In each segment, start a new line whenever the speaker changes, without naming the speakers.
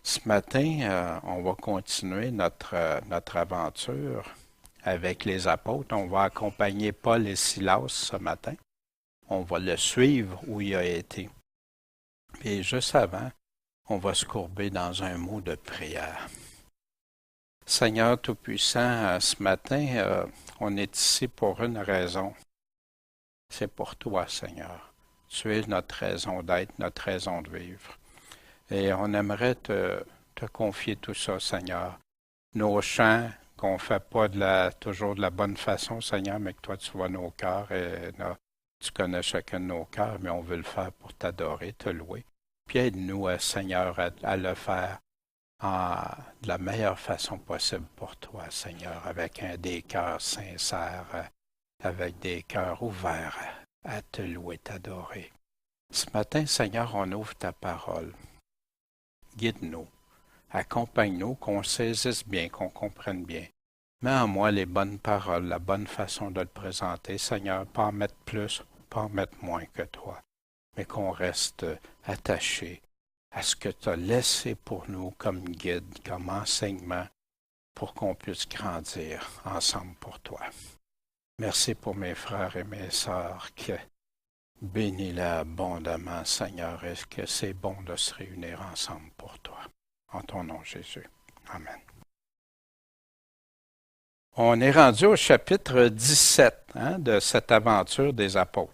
Ce matin, on va continuer notre aventure avec les apôtres. On va accompagner Paul et Silas ce matin. On va le suivre où il a été. Et juste avant, on va se courber dans un mot de prière. Seigneur Tout-Puissant, ce matin, on est ici pour une raison. C'est pour toi, Seigneur. Tu es notre raison d'être, notre raison de vivre. Et on aimerait te confier tout ça, Seigneur. Nos chants, qu'on ne fait pas toujours de la bonne façon, Seigneur, mais que toi, tu vois nos cœurs et tu connais chacun de nos cœurs, mais on veut le faire pour t'adorer, te louer. Puis aide-nous, Seigneur, à le faire de la meilleure façon possible pour toi, Seigneur, avec des cœurs sincères, avec des cœurs ouverts à te louer, t'adorer. Ce matin, Seigneur, on ouvre ta parole. Guide-nous, accompagne-nous, qu'on saisisse bien, qu'on comprenne bien. Mets en moi les bonnes paroles, la bonne façon de le présenter, Seigneur, pas en mettre plus, pas en mettre moins que toi, mais qu'on reste attaché à ce que tu as laissé pour nous comme guide, comme enseignement, pour qu'on puisse grandir ensemble pour toi. Merci pour mes frères et mes sœurs, que bénis-les abondamment, Seigneur, et que c'est bon de se réunir ensemble pour toi. En ton nom, Jésus. Amen. On est rendu au chapitre 17 de cette aventure des apôtres.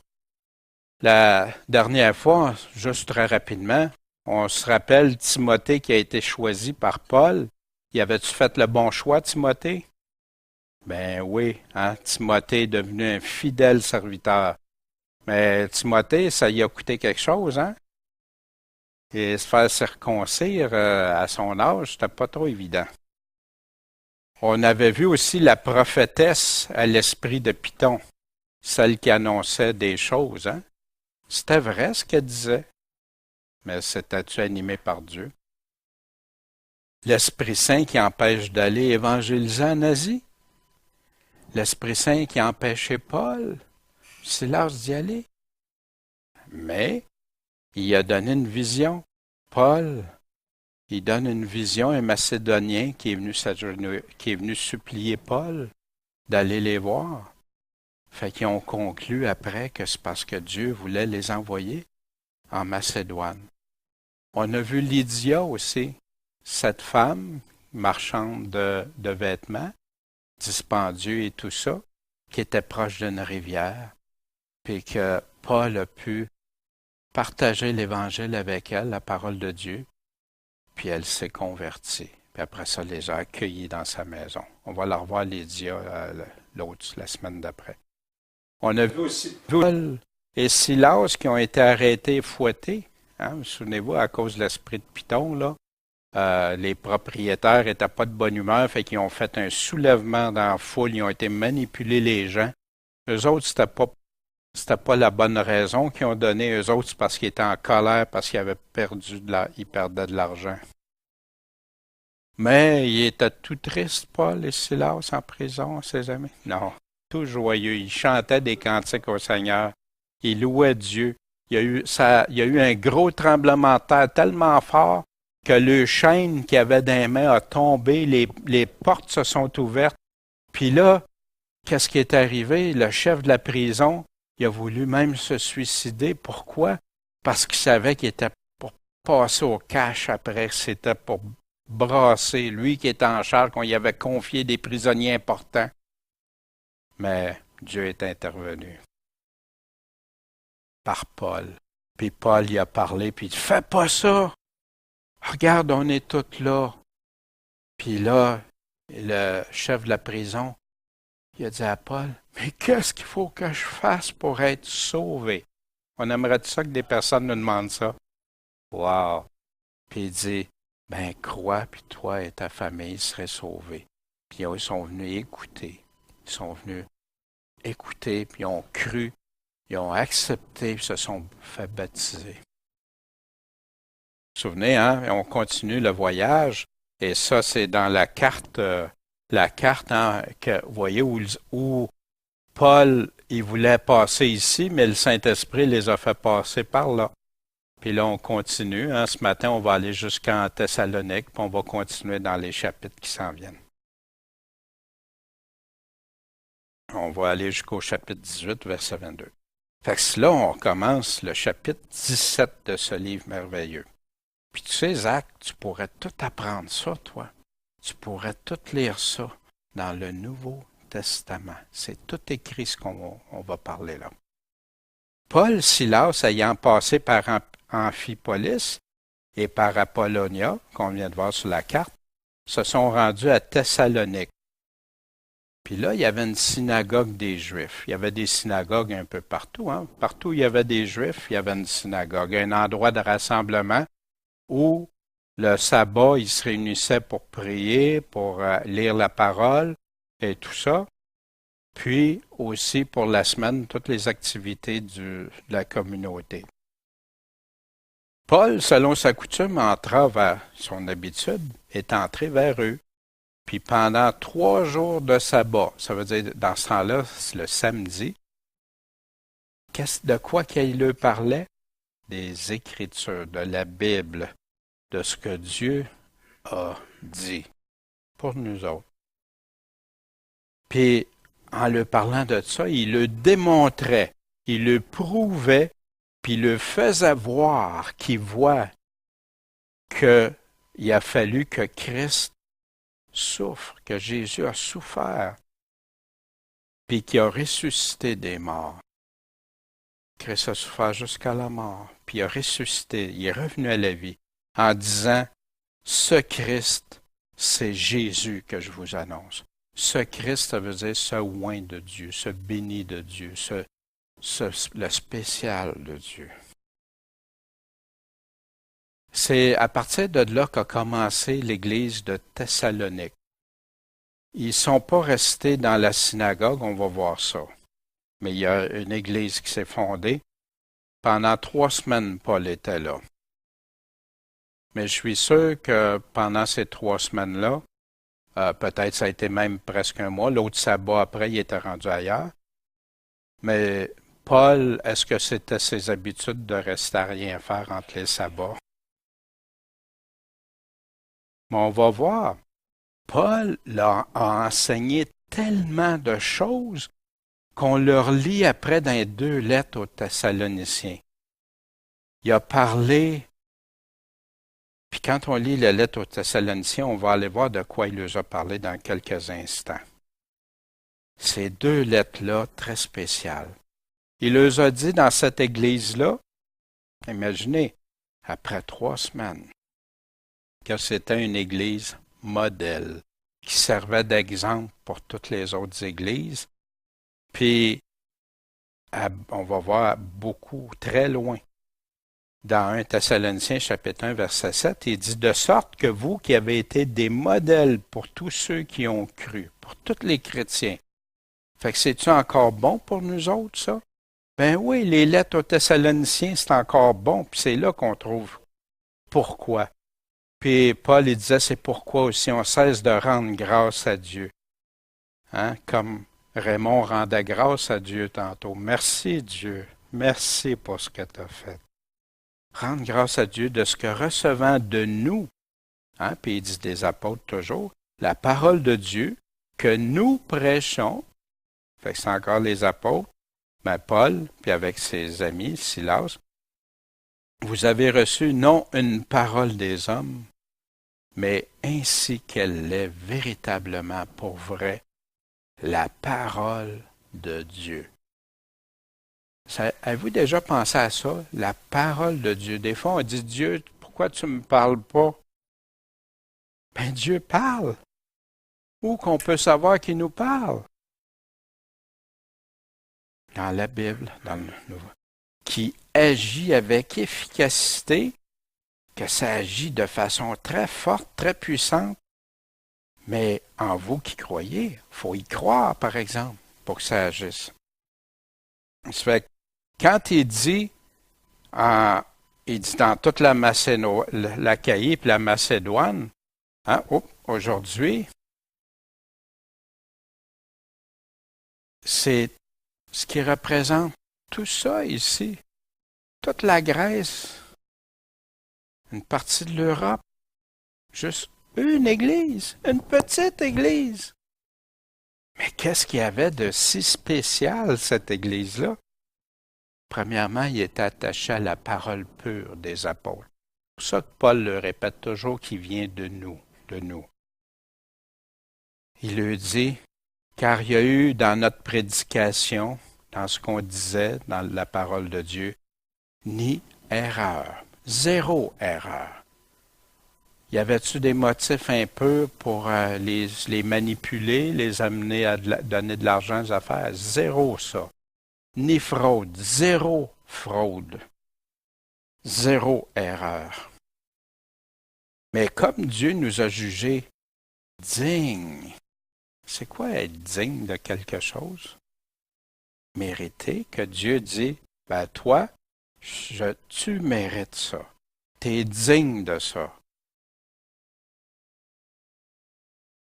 La dernière fois, juste très rapidement, on se rappelle Timothée qui a été choisi par Paul. Y avait-tu fait le bon choix, Timothée? Ben oui, Timothée est devenu un fidèle serviteur. Mais Timothée, ça y a coûté quelque chose, hein? Et se faire circoncire à son âge, c'était pas trop évident. On avait vu aussi la prophétesse à l'esprit de Python, celle qui annonçait des choses, hein? C'était vrai ce qu'elle disait, mais c'était-tu animé par Dieu? L'Esprit Saint qui empêche d'aller évangéliser en Asie? L'Esprit Saint qui empêchait Paul, Silas d'y aller? Mais il a donné une vision. Paul, il donne une vision à un Macédonien qui est venu supplier Paul d'aller les voir. Fait qu'ils ont conclu après que c'est parce que Dieu voulait les envoyer en Macédoine. On a vu Lydia aussi, cette femme marchande de vêtements, dispendieux et tout ça, qui était proche d'une rivière, puis que Paul a pu partager l'Évangile avec elle, la parole de Dieu, puis elle s'est convertie. Puis après ça, les a accueillis dans sa maison. On va la revoir, Lydia, la semaine d'après. On a vu aussi Paul et Silas qui ont été arrêtés et fouettés. Vous souvenez-vous, à cause de l'esprit de Python, là, les propriétaires n'étaient pas de bonne humeur, fait qu'ils ont fait un soulèvement dans la foule, ils ont été manipulés les gens. Eux autres, c'était pas la bonne raison qu'ils ont donné. Eux autres, c'est parce qu'ils étaient en colère, parce qu'ils avaient ils perdaient de l'argent. Mais ils étaient tout tristes, Paul et Silas, en prison, ses amis. Non, tout joyeux. Ils chantaient des cantiques au Seigneur. Ils louaient Dieu. Il y a eu un gros tremblement de terre tellement fort que le chaîne qu'il avait dans les mains a tombé, les portes se sont ouvertes. Puis là, qu'est-ce qui est arrivé? Le chef de la prison, il a voulu même se suicider. Pourquoi? Parce qu'il savait qu'il était pour passer au cash après. C'était pour brasser. Lui qui était en charge, qu'on y avait confié des prisonniers importants. Mais Dieu est intervenu par Paul. Puis Paul y a parlé, puis il dit, fais pas ça! Regarde, on est tous là. Puis là, le chef de la prison, il a dit à Paul, mais qu'est-ce qu'il faut que je fasse pour être sauvé? On aimerait ça que des personnes nous demandent ça. Wow! Puis il dit, ben crois, puis toi et ta famille seraient sauvés. Puis ils sont venus écouter. Ils sont venus écouter, puis ils ont cru, ils ont accepté, puis se sont fait baptiser. Vous vous souvenez, on continue le voyage, et ça, c'est dans la carte, que vous voyez où Paul, il voulait passer ici, mais le Saint-Esprit les a fait passer par là. Puis là, on continue. Hein. Ce matin, on va aller jusqu'en Thessalonique, puis on va continuer dans les chapitres qui s'en viennent. On va aller jusqu'au chapitre 18, verset 22. Fait que là, on commence le chapitre 17 de ce livre merveilleux. Puis tu sais, Zach, tu pourrais tout apprendre ça, toi. Tu pourrais tout lire ça dans le Nouveau Testament. C'est tout écrit ce qu'on va parler là. Paul, Silas, ayant passé par Amphipolis et par Apollonia, qu'on vient de voir sur la carte, se sont rendus à Thessalonique. Puis là, il y avait une synagogue des Juifs. Il y avait des synagogues un peu partout. Hein? Partout où il y avait des Juifs, il y avait une synagogue, un endroit de rassemblement où le sabbat, ils se réunissaient pour prier, pour lire la parole et tout ça. Puis aussi pour la semaine, toutes les activités de la communauté. Paul, selon sa coutume, entra vers son habitude, est entré vers eux. Puis pendant 3 jours de sabbat, ça veut dire dans ce temps-là, c'est le samedi, de quoi qu'il leur parlait? Des Écritures, de la Bible, de ce que Dieu a dit pour nous autres. Puis en leur parlant de ça, il le démontrait, il le prouvait, puis il le faisait voir qu'il voit qu'il a fallu que Christ souffre, que Jésus a souffert, puis qu'il a ressuscité des morts. Christ a souffert jusqu'à la mort, puis il a ressuscité, il est revenu à la vie, en disant, ce Christ, c'est Jésus que je vous annonce. Ce Christ, ça veut dire ce oint de Dieu, ce béni de Dieu, le spécial de Dieu. C'est à partir de là qu'a commencé l'Église de Thessalonique. Ils ne sont pas restés dans la synagogue, on va voir ça. Mais il y a une Église qui s'est fondée. Pendant 3 semaines, Paul était là. Mais je suis sûr que pendant ces 3 semaines-là, peut-être ça a été même presque un mois, l'autre sabbat après, il était rendu ailleurs. Mais Paul, est-ce que c'était ses habitudes de rester à rien faire entre les sabbats? Mais on va voir. Paul a enseigné tellement de choses qu'on leur lit après dans les 2 lettres aux Thessaloniciens. Il a parlé, puis quand on lit la lettre aux Thessaloniciens, on va aller voir de quoi il leur a parlé dans quelques instants. Ces 2 lettres-là, très spéciales. Il leur a dit dans cette église-là, imaginez, après 3 semaines, que c'était une église modèle, qui servait d'exemple pour toutes les autres églises. Puis, on va voir beaucoup, très loin. Dans 1 Thessaloniciens, chapitre 1, verset 7, il dit « De sorte que vous qui avez été des modèles pour tous ceux qui ont cru, pour tous les chrétiens. » Fait que c'est-tu encore bon pour nous autres, ça? Ben oui, les lettres aux Thessaloniciens, c'est encore bon, puis c'est là qu'on trouve pourquoi. Puis Paul, il disait, c'est pourquoi aussi on cesse de rendre grâce à Dieu. Hein? Comme Raymond rendait grâce à Dieu tantôt. Merci Dieu. Merci pour ce que tu as fait. Rendre grâce à Dieu de ce que recevant de nous, hein? Puis il dit des apôtres toujours, la parole de Dieu que nous prêchons, fait que c'est encore les apôtres, ben Paul, puis avec ses amis, Silas, vous avez reçu non une parole des hommes, mais ainsi qu'elle l'est véritablement pour vrai, la parole de Dieu. Avez-vous déjà pensé à ça, la parole de Dieu? Des fois, on dit, Dieu, pourquoi tu ne me parles pas? Ben, Dieu parle. Où qu'on peut savoir qu'il nous parle? Dans la Bible, dans le Nouveau, qui agit avec efficacité, que ça agit de façon très forte, très puissante. Mais en vous qui croyez, il faut y croire, par exemple, pour que ça agisse. Ça fait que quand il dit dans toute la l'Achaïe et la Macédoine, hein, aujourd'hui, c'est ce qui représente tout ça ici. Toute la Grèce, une partie de l'Europe. Juste une église, une petite église. Mais qu'est-ce qu'il y avait de si spécial, cette église-là? Premièrement, il était attaché à la parole pure des apôtres. C'est pour ça que Paul le répète toujours qu'il vient de nous, de nous. Il lui dit, car il y a eu dans notre prédication, dans ce qu'on disait, dans la parole de Dieu, ni erreur, zéro erreur. Y avait-tu des motifs impurs pour les manipuler, les amener à donner de l'argent aux affaires? Zéro ça. Ni fraude, zéro fraude. Zéro erreur. Mais comme Dieu nous a jugés dignes, c'est quoi être digne de quelque chose? Mériter, que Dieu dit, ben toi, tu mérites ça. Tu es digne de ça.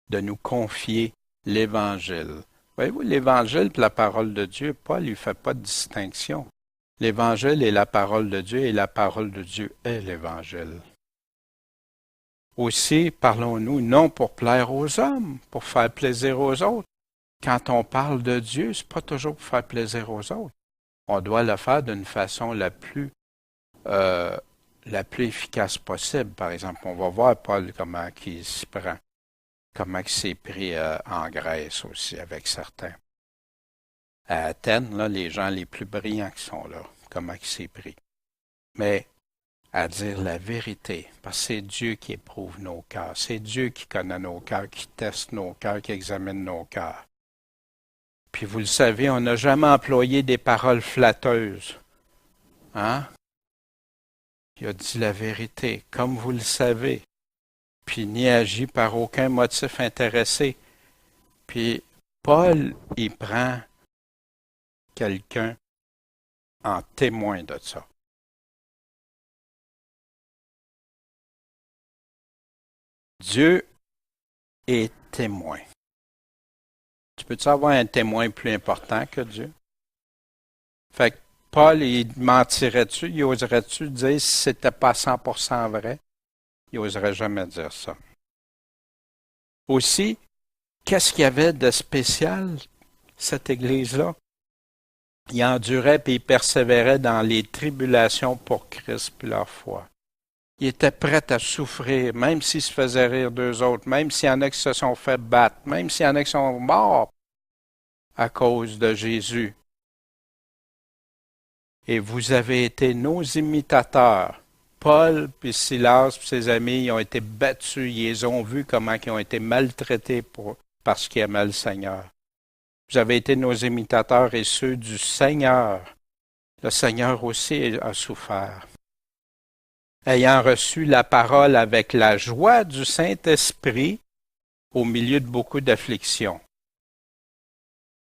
De nous confier l'Évangile. Voyez-vous, l'Évangile et la parole de Dieu, Paul ne fait pas de distinction. L'Évangile est la parole de Dieu et la parole de Dieu est l'Évangile. Aussi, parlons-nous non pour plaire aux hommes, pour faire plaisir aux autres. Quand on parle de Dieu, ce n'est pas toujours pour faire plaisir aux autres. On doit le faire d'une façon la plus efficace possible. Par exemple, on va voir Paul comment il s'y prend. Comment il s'est pris en Grèce aussi avec certains. À Athènes, là, les gens les plus brillants qui sont là, comment il s'est pris. Mais à dire la vérité, parce que c'est Dieu qui éprouve nos cœurs, c'est Dieu qui connaît nos cœurs, qui teste nos cœurs, qui examine nos cœurs. Puis vous le savez, on n'a jamais employé des paroles flatteuses. Hein? Il a dit la vérité, comme vous le savez. Puis ni agi par aucun motif intéressé. Puis Paul, il prend quelqu'un en témoin de ça. Dieu est témoin. Tu peux-tu avoir un témoin plus important que Dieu? Fait que Paul, il mentirait-tu? Il oserait-tu dire si c'était pas 100% vrai? Il n'oserait jamais dire ça. Aussi, qu'est-ce qu'il y avait de spécial, cette Église-là? Il endurait et il persévérait dans les tribulations pour Christ et leur foi. Il était prêt à souffrir, même s'il se faisait rire d'eux autres, même s'il y en a qui se sont fait battre, même s'il y en a qui sont morts à cause de Jésus. Et vous avez été nos imitateurs. Paul puis Silas puis ses amis, ils ont été battus, ils les ont vus comment ils ont été maltraités parce qu'ils aimaient le Seigneur. Vous avez été nos imitateurs et ceux du Seigneur. Le Seigneur aussi a souffert. Ayant reçu la parole avec la joie du Saint-Esprit au milieu de beaucoup d'afflictions.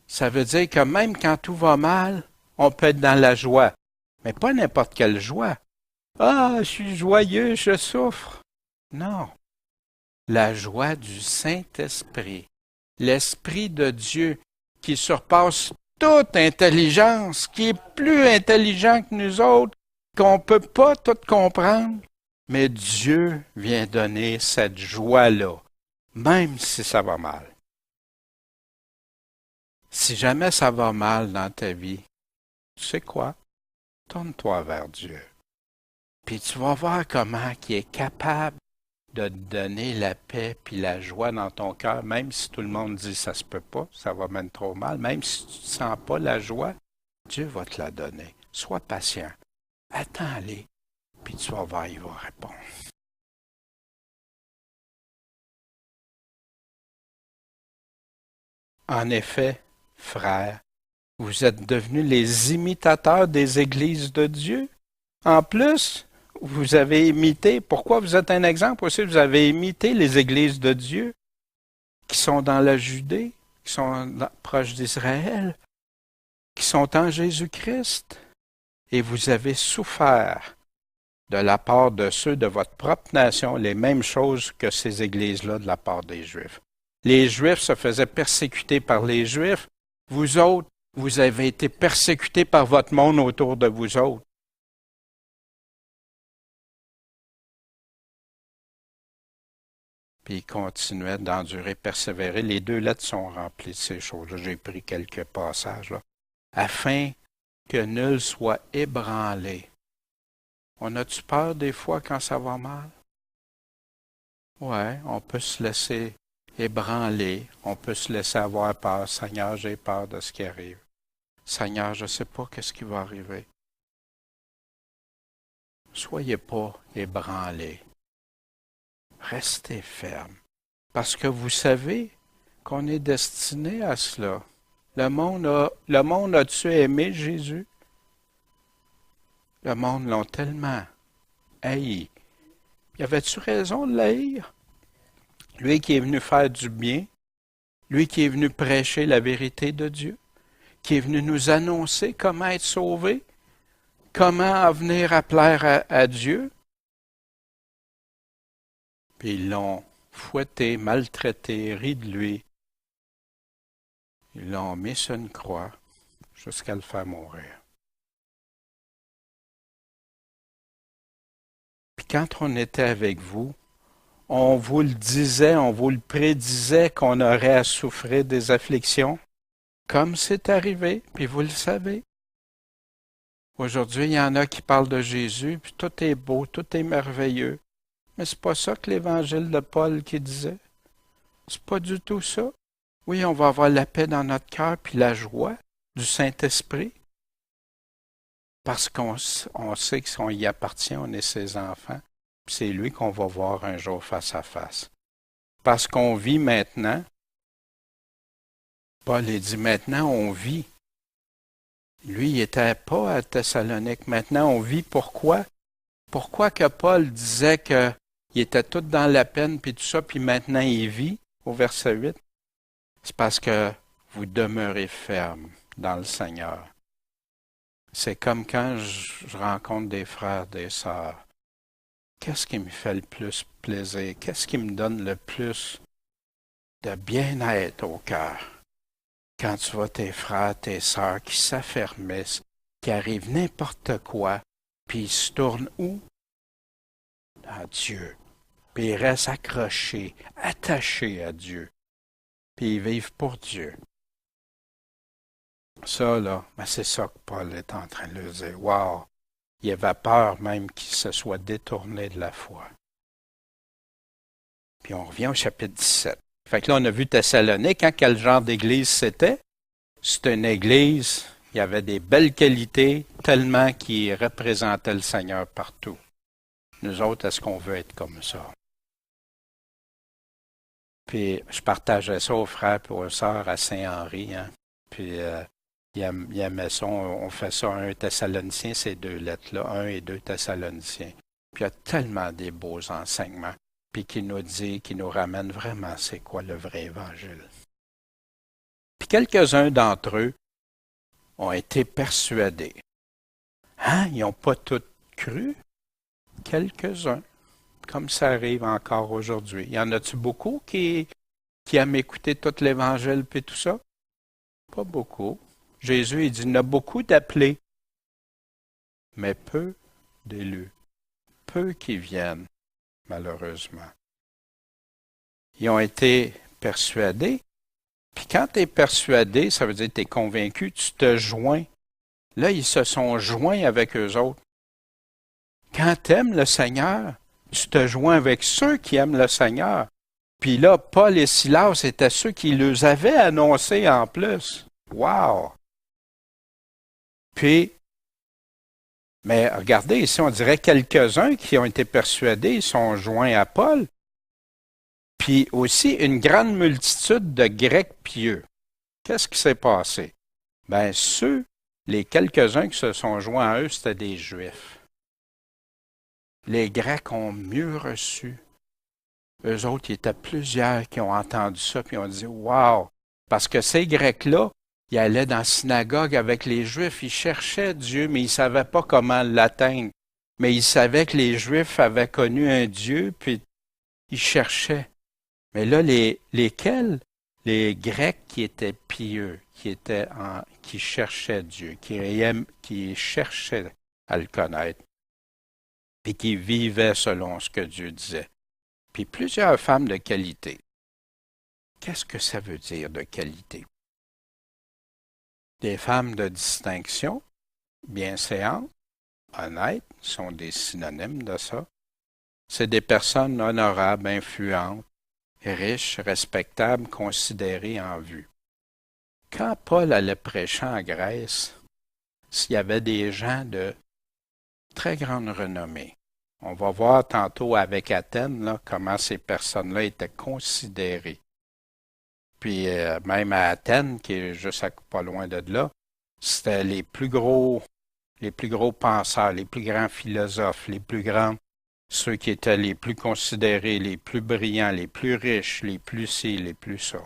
Ça veut dire que même quand tout va mal, on peut être dans la joie, mais pas n'importe quelle joie. Ah, je suis joyeux, je souffre. Non. La joie du Saint-Esprit, l'Esprit de Dieu qui surpasse toute intelligence, qui est plus intelligent que nous autres, qu'on ne peut pas tout comprendre. Mais Dieu vient donner cette joie-là, même si ça va mal. Si jamais ça va mal dans ta vie, tu sais quoi? Tourne-toi vers Dieu. Puis tu vas voir comment il est capable de te donner la paix puis la joie dans ton cœur, même si tout le monde dit ça se peut pas, ça va même trop mal, même si tu ne sens pas la joie, Dieu va te la donner. Sois patient. Attends-les, puis tu vas voir, il va répondre. En effet, frères, vous êtes devenus les imitateurs des églises de Dieu. En plus, vous avez imité, pourquoi vous êtes un exemple aussi, vous avez imité les églises de Dieu qui sont dans la Judée, qui sont proches d'Israël, qui sont en Jésus-Christ. Et vous avez souffert de la part de ceux de votre propre nation les mêmes choses que ces églises-là de la part des Juifs. Les Juifs se faisaient persécuter par les Juifs. Vous autres, vous avez été persécutés par votre monde autour de vous autres. Puis il continuait d'endurer, persévérer. Les 2 lettres sont remplies de ces choses-là. J'ai pris quelques passages là. Afin que nul soit ébranlé. On a-tu peur des fois quand ça va mal? Ouais, on peut se laisser ébranler. On peut se laisser avoir peur. Seigneur, j'ai peur de ce qui arrive. Seigneur, je ne sais pas qu'est-ce qui va arriver. Soyez pas ébranlés. Restez ferme. Parce que vous savez qu'on est destiné à cela. Le monde a-tu aimé Jésus? Le monde l'a tellement haï. Y avait-tu raison de l'haïr? Lui qui est venu faire du bien, lui qui est venu prêcher la vérité de Dieu, qui est venu nous annoncer comment être sauvé, comment venir à plaire à Dieu. Puis ils l'ont fouetté, maltraité, ri de lui. Ils l'ont mis sur une croix jusqu'à le faire mourir. Puis quand on était avec vous, on vous le disait, on vous le prédisait qu'on aurait à souffrir des afflictions, comme c'est arrivé, puis vous le savez. Aujourd'hui, il y en a qui parlent de Jésus, puis tout est beau, tout est merveilleux. Mais c'est pas ça que l'évangile de Paul qui disait. C'est pas du tout ça. Oui, on va avoir la paix dans notre cœur, puis la joie du Saint-Esprit. Parce qu'on sait qu'on y appartient, on est ses enfants. Puis c'est lui qu'on va voir un jour face à face. Parce qu'on vit maintenant. Paul dit maintenant on vit. Lui, il n'était pas à Thessalonique. Maintenant on vit. Pourquoi? Pourquoi que Paul disait qu'il était tout dans la peine puis tout ça, puis maintenant il vit, au verset 8? C'est parce que vous demeurez ferme dans le Seigneur. C'est comme quand je rencontre des frères, des sœurs. Qu'est-ce qui me fait le plus plaisir? Qu'est-ce qui me donne le plus de bien-être au cœur? Quand tu vois tes frères, tes sœurs qui s'affermissent, qui arrivent n'importe quoi, puis ils se tournent où? À Dieu. Puis ils restent accrochés, attachés à Dieu. Puis ils vivent pour Dieu. Ça, là, ben c'est ça que Paul est en train de leur dire. Wow! Il avait peur même qu'il se soit détourné de la foi. Puis on revient au chapitre 17. Fait que là, on a vu Thessalonique, hein, quel genre d'église c'était. C'était une église, il y avait des belles qualités, tellement qu'il représentait le Seigneur partout. Nous autres, est-ce qu'on veut être comme ça? Puis je partageais ça aux frères et aux sœurs à Saint-Henri, hein. Puis il aimait ça, on fait ça, 1 Thessaloniciens, ces 2 lettres-là, 1 et 2 Thessaloniciens. Puis il y a tellement des beaux enseignements, puis qui nous dit, qui nous ramène vraiment c'est quoi le vrai évangile. Puis quelques-uns d'entre eux ont été persuadés. Hein? Ils n'ont pas tous cru? Quelques-uns, comme ça arrive encore aujourd'hui. Y en a-tu beaucoup qui aiment écouter tout l'Évangile puis tout ça? Pas beaucoup. Jésus, il dit, il y en a beaucoup d'appelés, mais peu d'élus. Peu qui viennent, malheureusement. Ils ont été persuadés. Puis quand tu es persuadé, ça veut dire que tu es convaincu, tu te joins. Là, ils se sont joints avec eux autres. Quand tu aimes le Seigneur, tu te joins avec ceux qui aiment le Seigneur. Puis là, Paul et Silas étaient ceux qui les avaient annoncés en plus. Wow! Puis, mais regardez ici, on dirait quelques-uns qui ont été persuadés, ils sont joints à Paul. Puis aussi une grande multitude de Grecs pieux. Qu'est-ce qui s'est passé? Ben, les quelques-uns qui se sont joints à eux, c'était des Juifs. Les Grecs ont mieux reçu. Eux autres, il y était plusieurs qui ont entendu ça, puis ont dit, wow! Parce que ces Grecs-là, ils allaient dans la synagogue avec les Juifs, ils cherchaient Dieu, mais ils ne savaient pas comment l'atteindre. Mais ils savaient que les Juifs avaient connu un Dieu, puis ils cherchaient. Mais là, lesquels? Les Grecs qui étaient pieux, qui cherchaient Dieu, qui cherchaient à le connaître, et qui vivaient selon ce que Dieu disait. puis plusieurs femmes de qualité. Qu'est-ce que ça veut dire de qualité? Des femmes de distinction, bienséantes, honnêtes, sont des synonymes de ça. C'est des personnes honorables, influentes, riches, respectables, considérées en vue. Quand Paul allait prêcher en Grèce, s'il y avait des gens de très grande renommée. On va voir tantôt avec Athènes là, comment ces personnes-là étaient considérées. Puis même à Athènes, qui est juste pas loin de là, c'était les plus gros penseurs, les plus grands philosophes, les plus grands, ceux qui étaient les plus considérés, les plus brillants, les plus riches, les plus ci, les plus ça.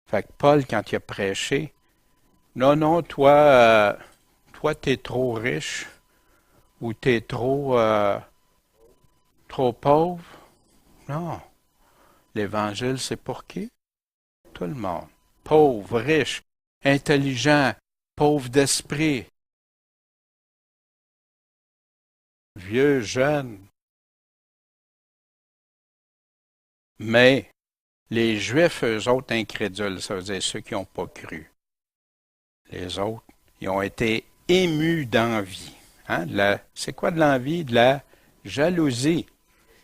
Fait que Paul, quand il a prêché, non, toi, t'es trop riche ou t'es trop pauvre. Non. L'Évangile, c'est pour qui? Tout le monde. Pauvre, riche, intelligent, pauvre d'esprit, vieux, jeune. Mais les Juifs, eux autres, incrédules, ça veut dire ceux qui n'ont pas cru. Les autres, ils ont été émus d'envie. Hein? C'est quoi de l'envie? De la jalousie.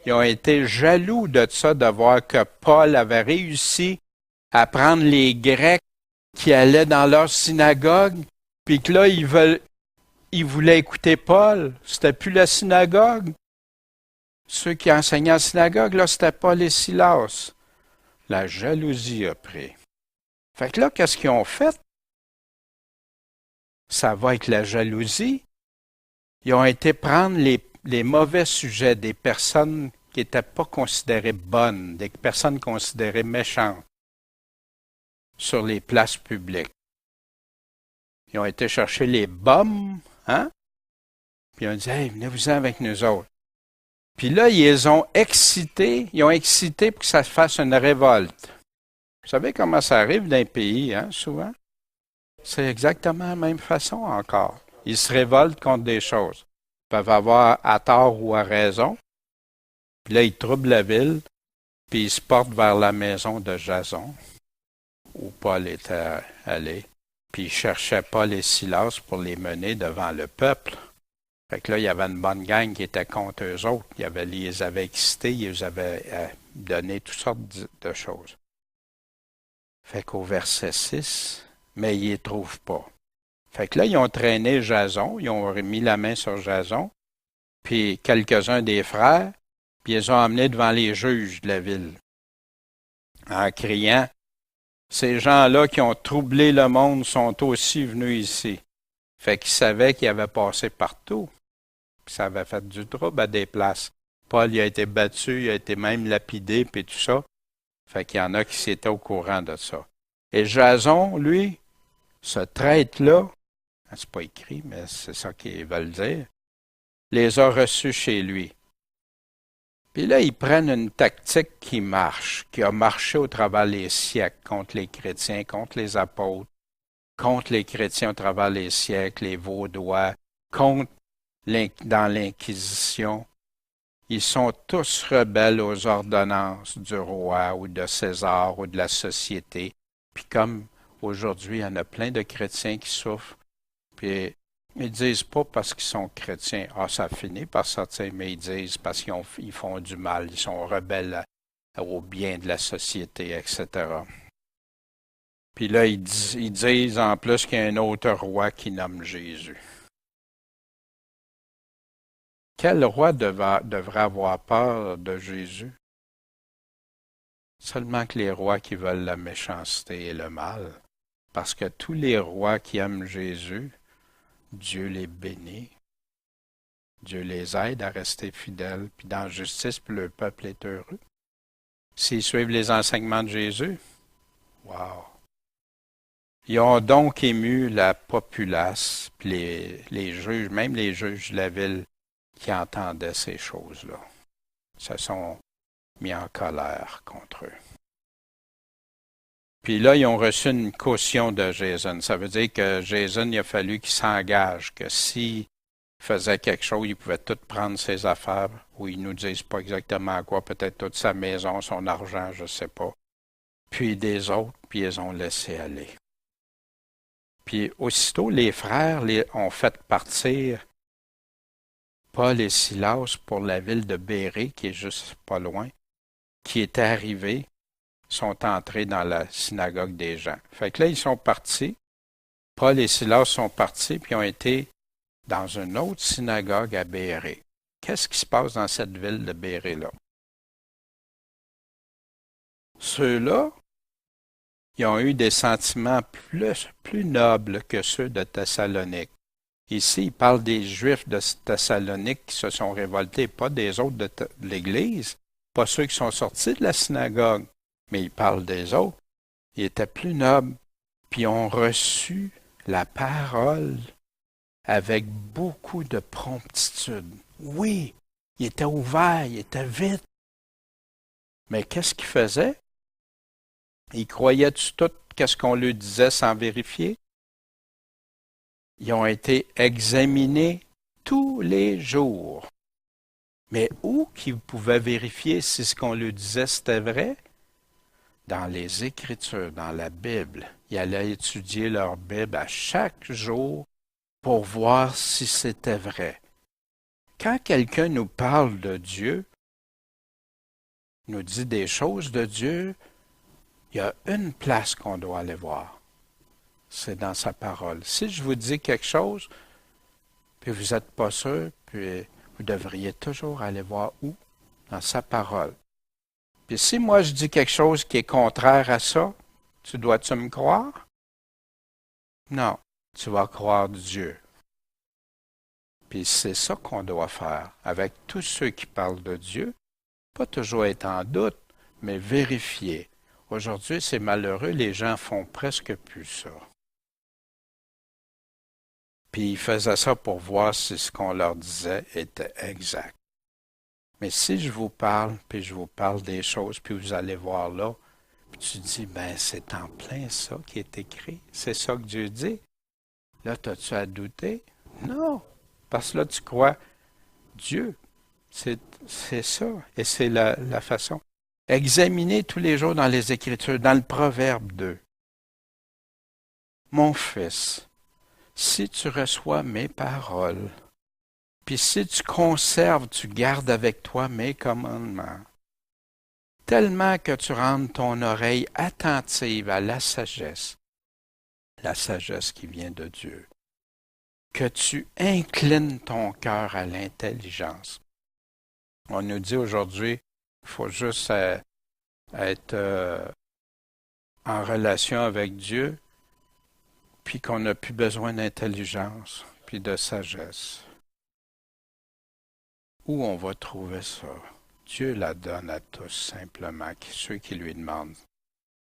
Ils ont été jaloux de ça, de voir que Paul avait réussi à prendre les Grecs qui allaient dans leur synagogue, puis que là, ils voulaient écouter Paul. C'était plus la synagogue. Ceux qui enseignaient en synagogue, là, c'était Paul et Silas. La jalousie a pris. Fait que là, qu'est-ce qu'ils ont fait? Ça va avec la jalousie. Ils ont été prendre les mauvais sujets des personnes qui n'étaient pas considérées bonnes, des personnes considérées méchantes sur les places publiques. Ils ont été chercher les bums, hein? Puis ils ont dit, hey, venez-vous-en avec nous autres. Puis là, ils les ont excités, pour que ça se fasse une révolte. Vous savez comment ça arrive dans les pays, hein, souvent? C'est exactement la même façon encore. Ils se révoltent contre des choses. Ils peuvent avoir à tort ou à raison. Puis là, ils troublent la ville, puis ils se portent vers la maison de Jason, où Paul était allé. Puis ils cherchaient Paul et Silas pour les mener devant le peuple. Fait que là, il y avait une bonne gang qui était contre eux autres. Ils les avaient excités, ils les avaient donné toutes sortes de choses. Fait qu'au verset 6, mais ils ne les trouvent pas. Fait que là, ils ont traîné Jason, ils ont mis la main sur Jason, puis quelques-uns des frères, puis ils les ont emmenés devant les juges de la ville, en criant, « Ces gens-là qui ont troublé le monde sont aussi venus ici. » Fait qu'ils savaient qu'ils avaient passé partout. Puis ça avait fait du trouble à des places. Paul il a été battu, il a été même lapidé, puis tout ça. Fait qu'il y en a qui s'étaient au courant de ça. Et Jason, lui, ce traître-là, c'est pas écrit, mais c'est ça qu'ils veulent dire, les a reçus chez lui. Puis là, ils prennent une tactique qui marche, qui a marché au travers des siècles contre les chrétiens, contre les apôtres, contre les chrétiens au travers des siècles, les Vaudois, contre dans l'Inquisition. Ils sont tous rebelles aux ordonnances du roi ou de César ou de la société. Puis comme aujourd'hui, il y en a plein de chrétiens qui souffrent, puis ils disent pas parce qu'ils sont chrétiens, ah, ça finit par sortir, mais ils disent parce qu'ils font du mal, ils sont rebelles au bien de la société, etc. Puis là, ils disent en plus qu'il y a un autre roi qui nomme Jésus. Quel roi devrait avoir peur de Jésus? Seulement que les rois qui veulent la méchanceté et le mal. Parce que tous les rois qui aiment Jésus, Dieu les bénit. Dieu les aide à rester fidèles, puis dans la justice, puis le peuple est heureux. S'ils suivent les enseignements de Jésus, wow! Ils ont donc ému la populace, puis les juges, même les juges de la ville qui entendaient ces choses-là, se sont mis en colère contre eux. Puis là, ils ont reçu une caution de Jason. Ça veut dire que Jason, il a fallu qu'il s'engage, que s'il faisait quelque chose, il pouvait tout prendre ses affaires, ou ils nous disent pas exactement à quoi, peut-être toute sa maison, son argent, je sais pas. Puis des autres, puis ils ont laissé aller. Puis aussitôt, les frères ont fait partir Paul et Silas pour la ville de Bérée, qui est juste pas loin, qui étaient arrivés, sont entrés dans la synagogue des gens. Fait que là, ils sont partis. Paul et Silas sont partis, puis ont été dans une autre synagogue à Bérée. Qu'est-ce qui se passe dans cette ville de Bérée-là? Ceux-là, ils ont eu des sentiments plus nobles que ceux de Thessalonique. Ici, il parle des Juifs de Thessalonique qui se sont révoltés, pas des autres de l'Église, pas ceux qui sont sortis de la synagogue, mais il parle des autres. Ils étaient plus nobles, puis ont reçu la parole avec beaucoup de promptitude. Oui, il était ouvert, il était vite. Mais qu'est-ce qu'il faisait? Ils croyaient tout qu'est-ce qu'on lui disait sans vérifier? Ils ont été examinés tous les jours. Mais où qu'ils pouvaient vérifier si ce qu'on lui disait c'était vrai? Dans les Écritures, dans la Bible. Ils allaient étudier leur Bible à chaque jour pour voir si c'était vrai. Quand quelqu'un nous parle de Dieu, nous dit des choses de Dieu, il y a une place qu'on doit aller voir. C'est dans sa parole. Si je vous dis quelque chose, puis vous n'êtes pas sûr, puis vous devriez toujours aller voir où? Dans sa parole. Puis si moi je dis quelque chose qui est contraire à ça, dois-tu me croire? Non, tu vas croire Dieu. Puis c'est ça qu'on doit faire avec tous ceux qui parlent de Dieu. Pas toujours être en doute, mais vérifier. Aujourd'hui, c'est malheureux, les gens font presque plus ça. Puis ils faisaient ça pour voir si ce qu'on leur disait était exact. Mais si je vous parle, puis je vous parle des choses, puis vous allez voir là, puis tu dis, ben c'est en plein ça qui est écrit. C'est ça que Dieu dit. Là, t'as-tu à douter? Non. Parce que là, tu crois Dieu. C'est ça. Et c'est la façon. Examinez tous les jours dans les Écritures, dans le Proverbe 2. Mon fils, si tu reçois mes paroles, puis si tu conserves, tu gardes avec toi mes commandements, tellement que tu rendes ton oreille attentive à la sagesse qui vient de Dieu, que tu inclines ton cœur à l'intelligence. On nous dit aujourd'hui, il faut juste être en relation avec Dieu, puis qu'on n'a plus besoin d'intelligence, puis de sagesse. Où on va trouver ça? Dieu la donne à tous simplement, ceux qui lui demandent.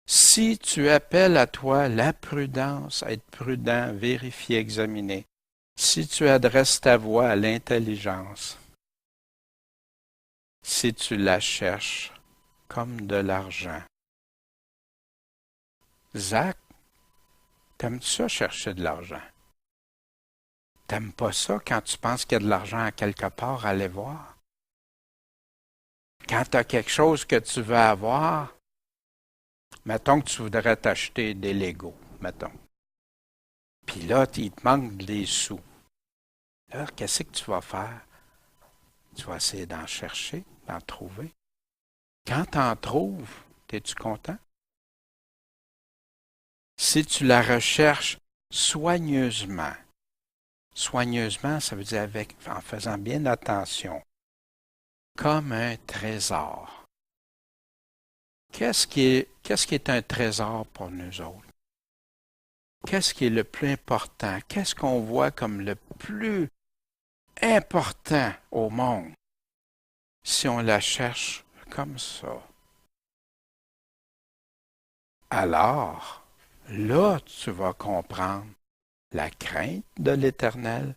Si tu appelles à toi la prudence, être prudent, vérifier, examiner, si tu adresses ta voix à l'intelligence, si tu la cherches comme de l'argent. Zach, t'aimes-tu ça chercher de l'argent? T'aimes pas ça quand tu penses qu'il y a de l'argent à quelque part à aller voir? Quand tu as quelque chose que tu veux avoir, mettons que tu voudrais t'acheter des Legos, mettons. Puis là, il te manque des sous. Là, qu'est-ce que tu vas faire? Tu vas essayer d'en chercher, d'en trouver. Quand tu en trouves, es-tu content? Si tu la recherches soigneusement, soigneusement, ça veut dire en faisant bien attention, comme un trésor. Qu'est-ce qui est un trésor pour nous autres? Qu'est-ce qui est le plus important? Qu'est-ce qu'on voit comme le plus important au monde si on la cherche comme ça? Alors, là, tu vas comprendre la crainte de l'Éternel,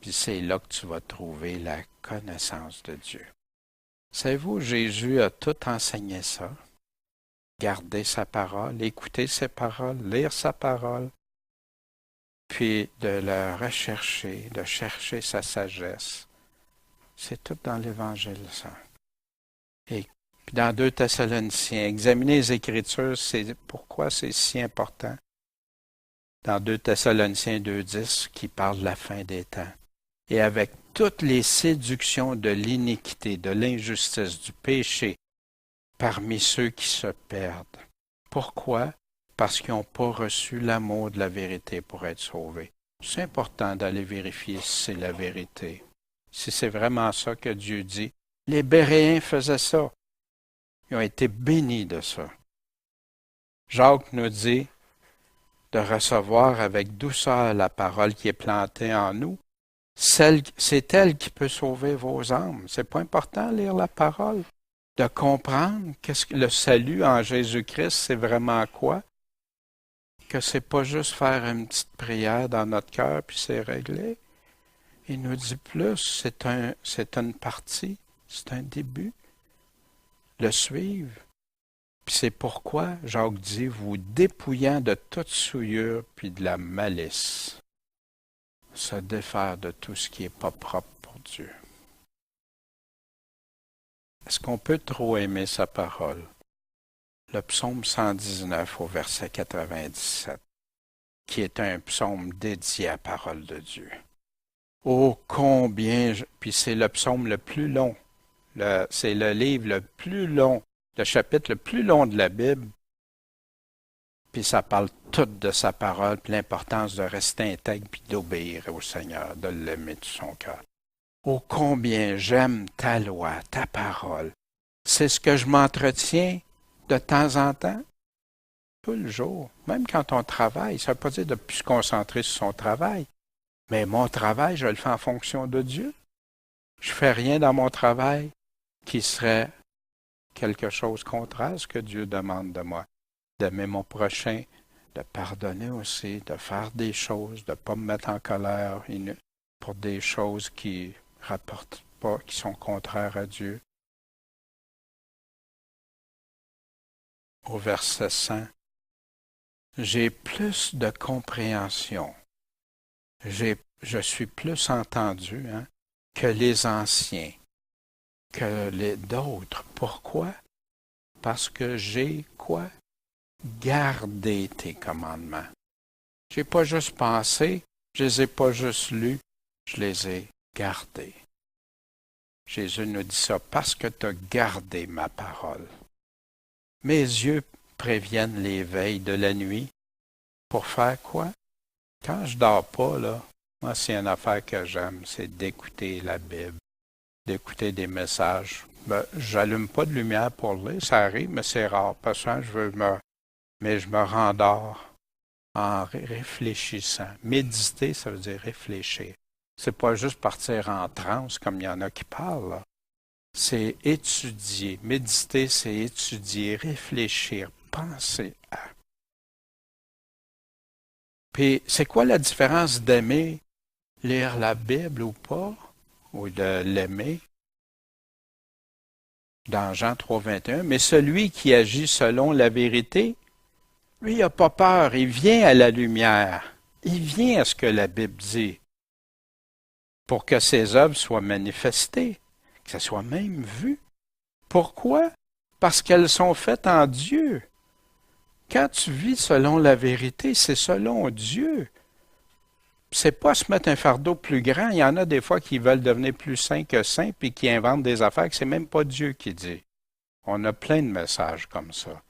puis c'est là que tu vas trouver la connaissance de Dieu. Savez-vous, Jésus a tout enseigné ça. Garder sa parole, écouter ses paroles, lire sa parole. puis de le rechercher, de chercher sa sagesse. C'est tout dans l'Évangile, ça. Et puis dans 2 Thessaloniciens, examiner les Écritures, c'est pourquoi c'est si important. Dans 2 Thessaloniciens 2,10, qui parle de la fin des temps. Et avec toutes les séductions de l'iniquité, de l'injustice, du péché, parmi ceux qui se perdent. Pourquoi? Parce qu'ils n'ont pas reçu l'amour de la vérité pour être sauvés. C'est important d'aller vérifier si c'est la vérité. Si c'est vraiment ça que Dieu dit. Les Béréens faisaient ça. Ils ont été bénis de ça. Jacques nous dit de recevoir avec douceur la parole qui est plantée en nous. C'est elle qui peut sauver vos âmes. C'est pas important de lire la parole, de comprendre qu'est-ce que le salut en Jésus-Christ, c'est vraiment quoi? Que c'est pas juste faire une petite prière dans notre cœur puis c'est réglé. Il nous dit plus, c'est une partie, c'est un début. Le suivre. Puis c'est pourquoi Jacques dit, vous dépouillant de toute souillure puis de la malice. Se défaire de tout ce qui n'est pas propre pour Dieu. Est-ce qu'on peut trop aimer sa parole? Le psaume 119 au verset 97, qui est un psaume dédié à la parole de Dieu. Oh, combien, puis c'est le psaume le plus long, c'est le livre le plus long, le chapitre le plus long de la Bible, puis ça parle tout de sa parole, puis l'importance de rester intègre, puis d'obéir au Seigneur, de l'aimer de son cœur. Oh, combien j'aime ta loi, ta parole. C'est ce que je m'entretiens de temps en temps, tout le jour, même quand on travaille. Ça ne veut pas dire de plus se concentrer sur son travail, mais mon travail, je le fais en fonction de Dieu. Je ne fais rien dans mon travail qui serait quelque chose contraire à ce que Dieu demande de moi. D'aimer mon prochain, de pardonner aussi, de faire des choses, de ne pas me mettre en colère pour des choses qui ne rapportent pas, qui sont contraires à Dieu. Au verset 100, j'ai plus de compréhension. Je suis plus entendu que les anciens, que les d'autres. Pourquoi? Parce que j'ai quoi? Gardé tes commandements. J'ai pas juste pensé, je les ai pas juste lus, je les ai gardés. Jésus nous dit ça parce que tu as gardé ma parole. Mes yeux préviennent les veilles de la nuit pour faire quoi? Quand je dors pas, là, moi, c'est une affaire que j'aime, c'est d'écouter la Bible, d'écouter des messages. J'allume pas de lumière pour lire, ça arrive, mais c'est rare. Parce que mais je me rendors en réfléchissant. Méditer, ça veut dire réfléchir. C'est pas juste partir en transe comme il y en a qui parlent, là. C'est étudier. Méditer, c'est étudier, réfléchir, penser à. Puis, c'est quoi la différence d'aimer lire la Bible ou pas, ou de l'aimer? Dans Jean 3,21, mais celui qui agit selon la vérité, lui, il n'a pas peur, il vient à la lumière, il vient à ce que la Bible dit, pour que ses œuvres soient manifestées, que ça soit même vu. Pourquoi? Parce qu'elles sont faites en Dieu. Quand tu vis selon la vérité, c'est selon Dieu. C'est pas se mettre un fardeau plus grand. Il y en a des fois qui veulent devenir plus saints que saints puis qui inventent des affaires que c'est même pas Dieu qui dit. On a plein de messages comme ça.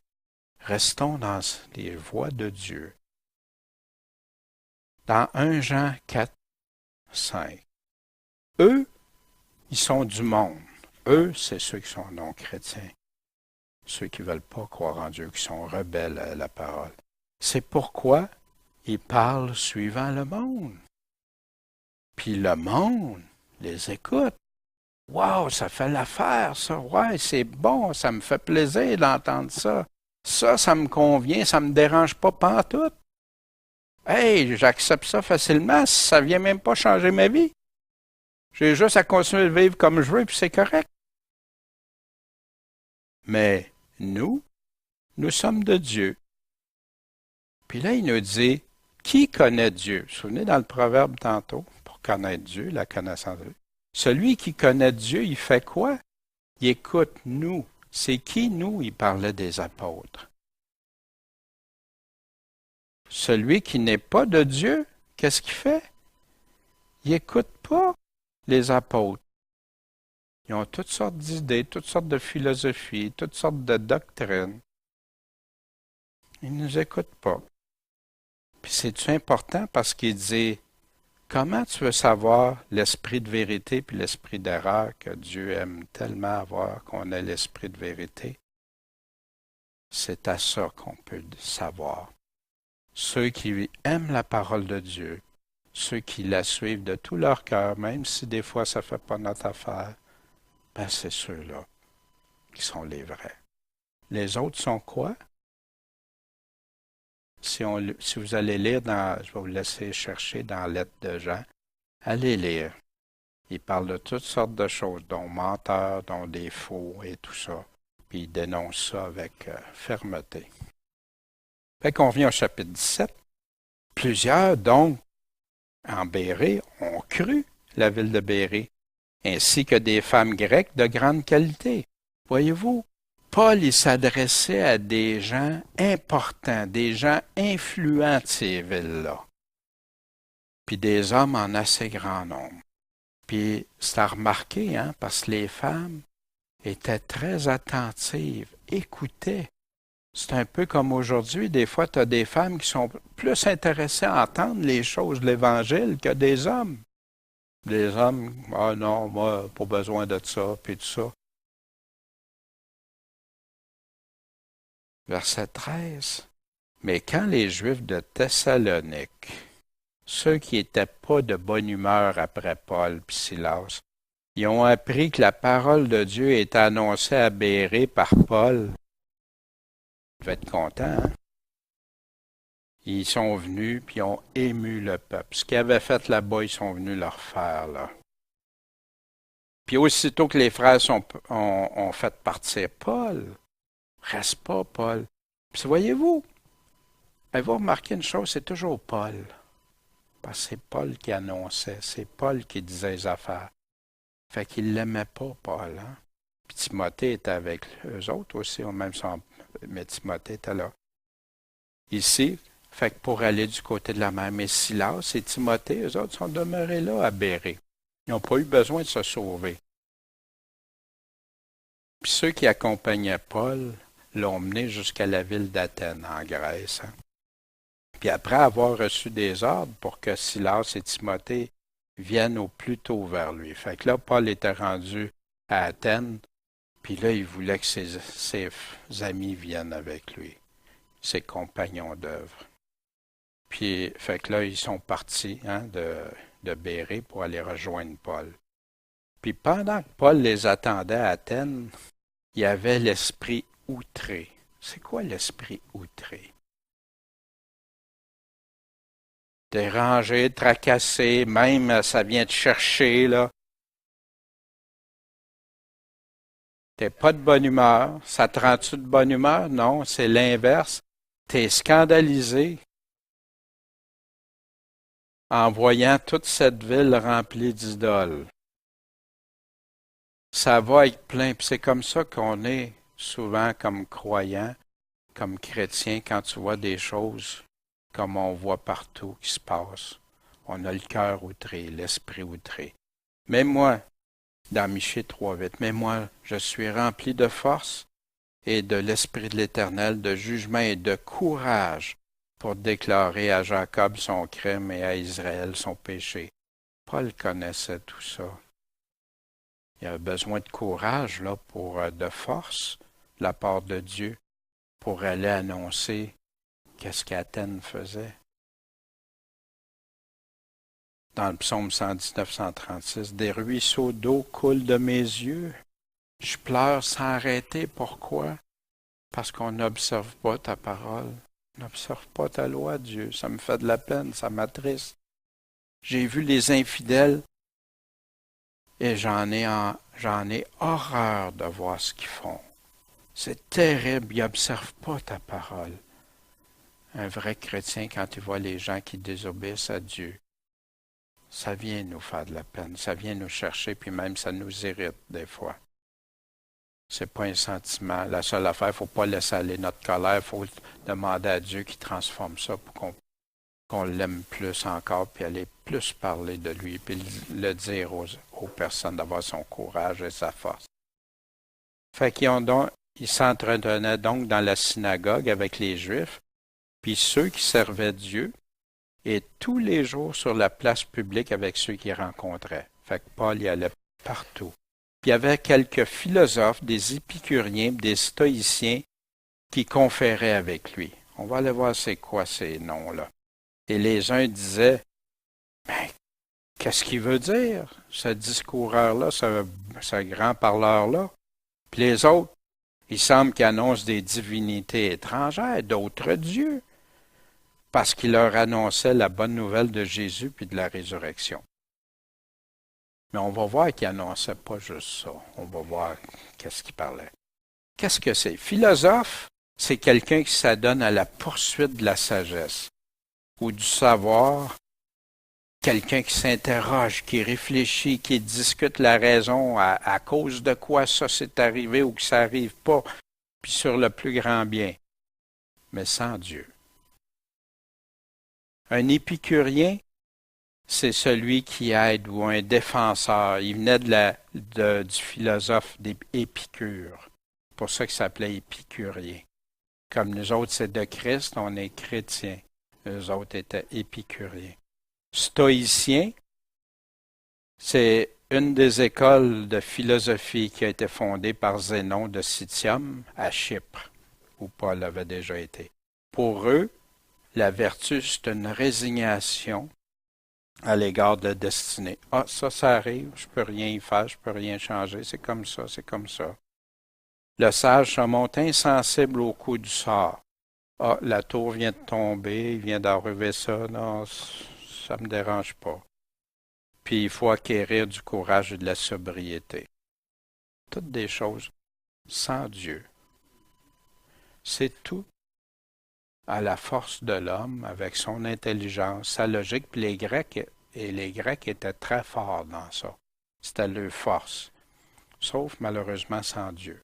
Restons dans les voies de Dieu. Dans 1 Jean 4, 5, eux, ils sont du monde. Eux, c'est ceux qui sont non chrétiens. Ceux qui ne veulent pas croire en Dieu, qui sont rebelles à la parole. C'est pourquoi ils parlent suivant le monde. Puis le monde les écoute. Wow, ça fait l'affaire, ça. Ouais, c'est bon, ça me fait plaisir d'entendre ça. Ça me convient, ça me dérange pas pantoute. Hey, j'accepte ça facilement, ça vient même pas changer ma vie. J'ai juste à continuer de vivre comme je veux, puis c'est correct. Mais nous sommes de Dieu. Puis là, il nous dit Qui connaît Dieu? Vous vous souvenez dans le proverbe tantôt, pour connaître Dieu, la connaissance de Dieu. Celui qui connaît Dieu, il fait quoi? Il écoute nous. C'est qui nous? Il parlait des apôtres. Celui qui n'est pas de Dieu, qu'est-ce qu'il fait? Il n'écoute pas les apôtres. Ils ont toutes sortes d'idées, toutes sortes de philosophies, toutes sortes de doctrines. Ils ne nous écoutent pas. Puis c'est important parce qu'il dit, comment tu veux savoir l'esprit de vérité puis l'esprit d'erreur que Dieu aime tellement avoir qu'on ait l'esprit de vérité? C'est à ça qu'on peut savoir. Ceux qui aiment la parole de Dieu, ceux qui la suivent de tout leur cœur, même si des fois ça ne fait pas notre affaire, ben c'est ceux-là qui sont les vrais. Les autres sont quoi? Si vous allez lire je vais vous laisser chercher dans la lettre de Jean, allez lire. Il parle de toutes sortes de choses, dont menteurs, dont des faux et tout ça. Puis il dénonce ça avec fermeté. Fait qu'on vient au chapitre 17. Plusieurs, donc, en Bérée, ont cru la ville de Bérée, ainsi que des femmes grecques de grande qualité. Voyez-vous, Paul, il s'adressait à des gens importants, des gens influents de ces villes-là, puis des hommes en assez grand nombre. Puis c'est à remarquer, hein, parce que les femmes étaient très attentives, écoutaient. C'est un peu comme aujourd'hui, des fois, tu as des femmes qui sont plus intéressées à entendre les choses de l'Évangile que des hommes. Des hommes, ah non, moi, pas besoin de ça, puis tout ça. Verset 13. Mais quand les Juifs de Thessalonique, ceux qui n'étaient pas de bonne humeur après Paul et Silas, ils ont appris que la parole de Dieu était annoncée à Bérée par Paul, ils devaient être contents, hein? Ils sont venus puis ont ému le peuple. Ce qu'ils avaient fait là-bas, ils sont venus le refaire là. Puis aussitôt que les frères ont fait partir Paul, reste pas Paul. Puis voyez-vous, avez-vous remarqué une chose, c'est toujours Paul. Parce que c'est Paul qui annonçait, c'est Paul qui disait les affaires. Fait qu'il l'aimait pas, Paul. Hein? Puis Timothée était avec eux autres aussi, mais Timothée était là. Ici, fait que pour aller du côté de la mer, mais Silas et Timothée, eux autres sont demeurés là à Bérée. Ils n'ont pas eu besoin de se sauver. Puis ceux qui accompagnaient Paul l'ont mené jusqu'à la ville d'Athènes, en Grèce. Hein? Puis après avoir reçu des ordres pour que Silas et Timothée viennent au plus tôt vers lui. Fait que là, Paul était rendu à Athènes, puis là, il voulait que ses amis viennent avec lui, ses compagnons d'œuvre. Puis, fait que là, ils sont partis de Bérée pour aller rejoindre Paul. Puis pendant que Paul les attendait à Athènes, il y avait l'esprit outré. C'est quoi l'esprit outré? Dérangé, tracassé, même ça vient te chercher, là. T'es pas de bonne humeur. Ça te rend-tu de bonne humeur? Non, c'est l'inverse. T'es scandalisé en voyant toute cette ville remplie d'idoles. Ça va être plein, puis c'est comme ça qu'on est souvent comme croyants, comme chrétiens, quand tu vois des choses comme on voit partout qui se passent. On a le cœur outré, l'esprit outré. Mais moi, dans Michée 3:8, mais moi, je suis rempli de force et de l'Esprit de l'Éternel, de jugement et de courage pour déclarer à Jacob son crime et à Israël son péché. Paul connaissait tout ça. Il avait besoin de courage, là, de force de la part de Dieu pour aller annoncer qu'est-ce qu'Athènes faisait. Dans le psaume 119-136, des ruisseaux d'eau coulent de mes yeux. Je pleure sans arrêter. Pourquoi? Parce qu'on n'observe pas ta parole. On n'observe pas ta loi, Dieu. Ça me fait de la peine, ça m'attriste. J'ai vu les infidèles et j'en ai horreur de voir ce qu'ils font. C'est terrible, ils n'observent pas ta parole. Un vrai chrétien, quand il voit les gens qui désobéissent à Dieu, ça vient nous faire de la peine, ça vient nous chercher, puis même ça nous irrite des fois. C'est pas un sentiment. La seule affaire, il ne faut pas laisser aller notre colère, il faut demander à Dieu qu'il transforme ça pour qu'on l'aime plus encore, puis aller plus parler de lui, puis le dire aux personnes, d'avoir son courage et sa force. Fait ils s'entretenaient donc dans la synagogue avec les Juifs, puis ceux qui servaient Dieu, et tous les jours sur la place publique avec ceux qu'il rencontrait. Fait que Paul y allait partout. Puis il y avait quelques philosophes, des épicuriens, des stoïciens qui conféraient avec lui. On va aller voir c'est quoi ces noms-là. Et les uns disaient, mais qu'est-ce qu'il veut dire, ce discoureur-là, ce grand parleur-là? Puis les autres, il semble qu'il annonce des divinités étrangères, d'autres dieux, parce qu'il leur annonçait la bonne nouvelle de Jésus puis de la résurrection. Mais on va voir qu'il n'annonçait pas juste ça. On va voir qu'est-ce qu'il parlait. Qu'est-ce que c'est? Philosophe, c'est quelqu'un qui s'adonne à la poursuite de la sagesse ou du savoir, quelqu'un qui s'interroge, qui réfléchit, qui discute la raison à cause de quoi ça s'est arrivé ou que ça n'arrive pas, puis sur le plus grand bien, mais sans Dieu. Un épicurien, c'est celui qui aide ou un défenseur. Il venait du philosophe d'Épicure. C'est pour ça qu'il s'appelait épicurien. Comme nous autres, c'est de Christ, on est chrétiens. Eux autres étaient épicuriens. Stoïcien, c'est une des écoles de philosophie qui a été fondée par Zénon de Citium à Chypre, où Paul avait déjà été. Pour eux, la vertu, c'est une résignation à l'égard de la destinée. Ah, ça arrive, je peux rien y faire, je peux rien changer, c'est comme ça, c'est comme ça. Le sage se montre insensible au coup du sort. Ah, la tour vient de tomber, il vient d'enlever ça, non, ça me dérange pas. Puis il faut acquérir du courage et de la sobriété. Toutes des choses sans Dieu. C'est tout à la force de l'homme, avec son intelligence, sa logique, puis les Grecs étaient très forts dans ça. C'était leur force, sauf malheureusement sans Dieu.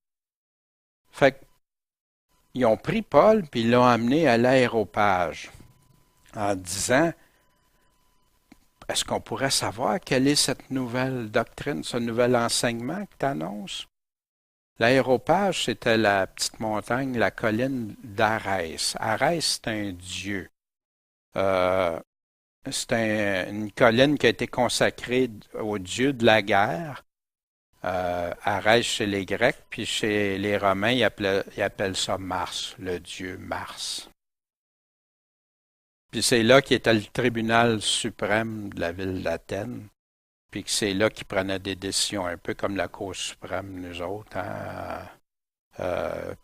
Fait qu'ils ont pris Paul, puis ils l'ont amené à l'aéropage, en disant, est-ce qu'on pourrait savoir quelle est cette nouvelle doctrine, ce nouvel enseignement que tu annonces? L'aéropage, c'était la petite montagne, la colline d'Arès. Arès, c'est un dieu. C'est une colline qui a été consacrée au dieu de la guerre. Arès chez les Grecs, puis chez les Romains, ils appellent ça Mars, le dieu Mars. Puis c'est là qu'était le tribunal suprême de la ville d'Athènes. Puis que c'est là qu'ils prenaient des décisions, un peu comme la Cour suprême, nous autres. Hein?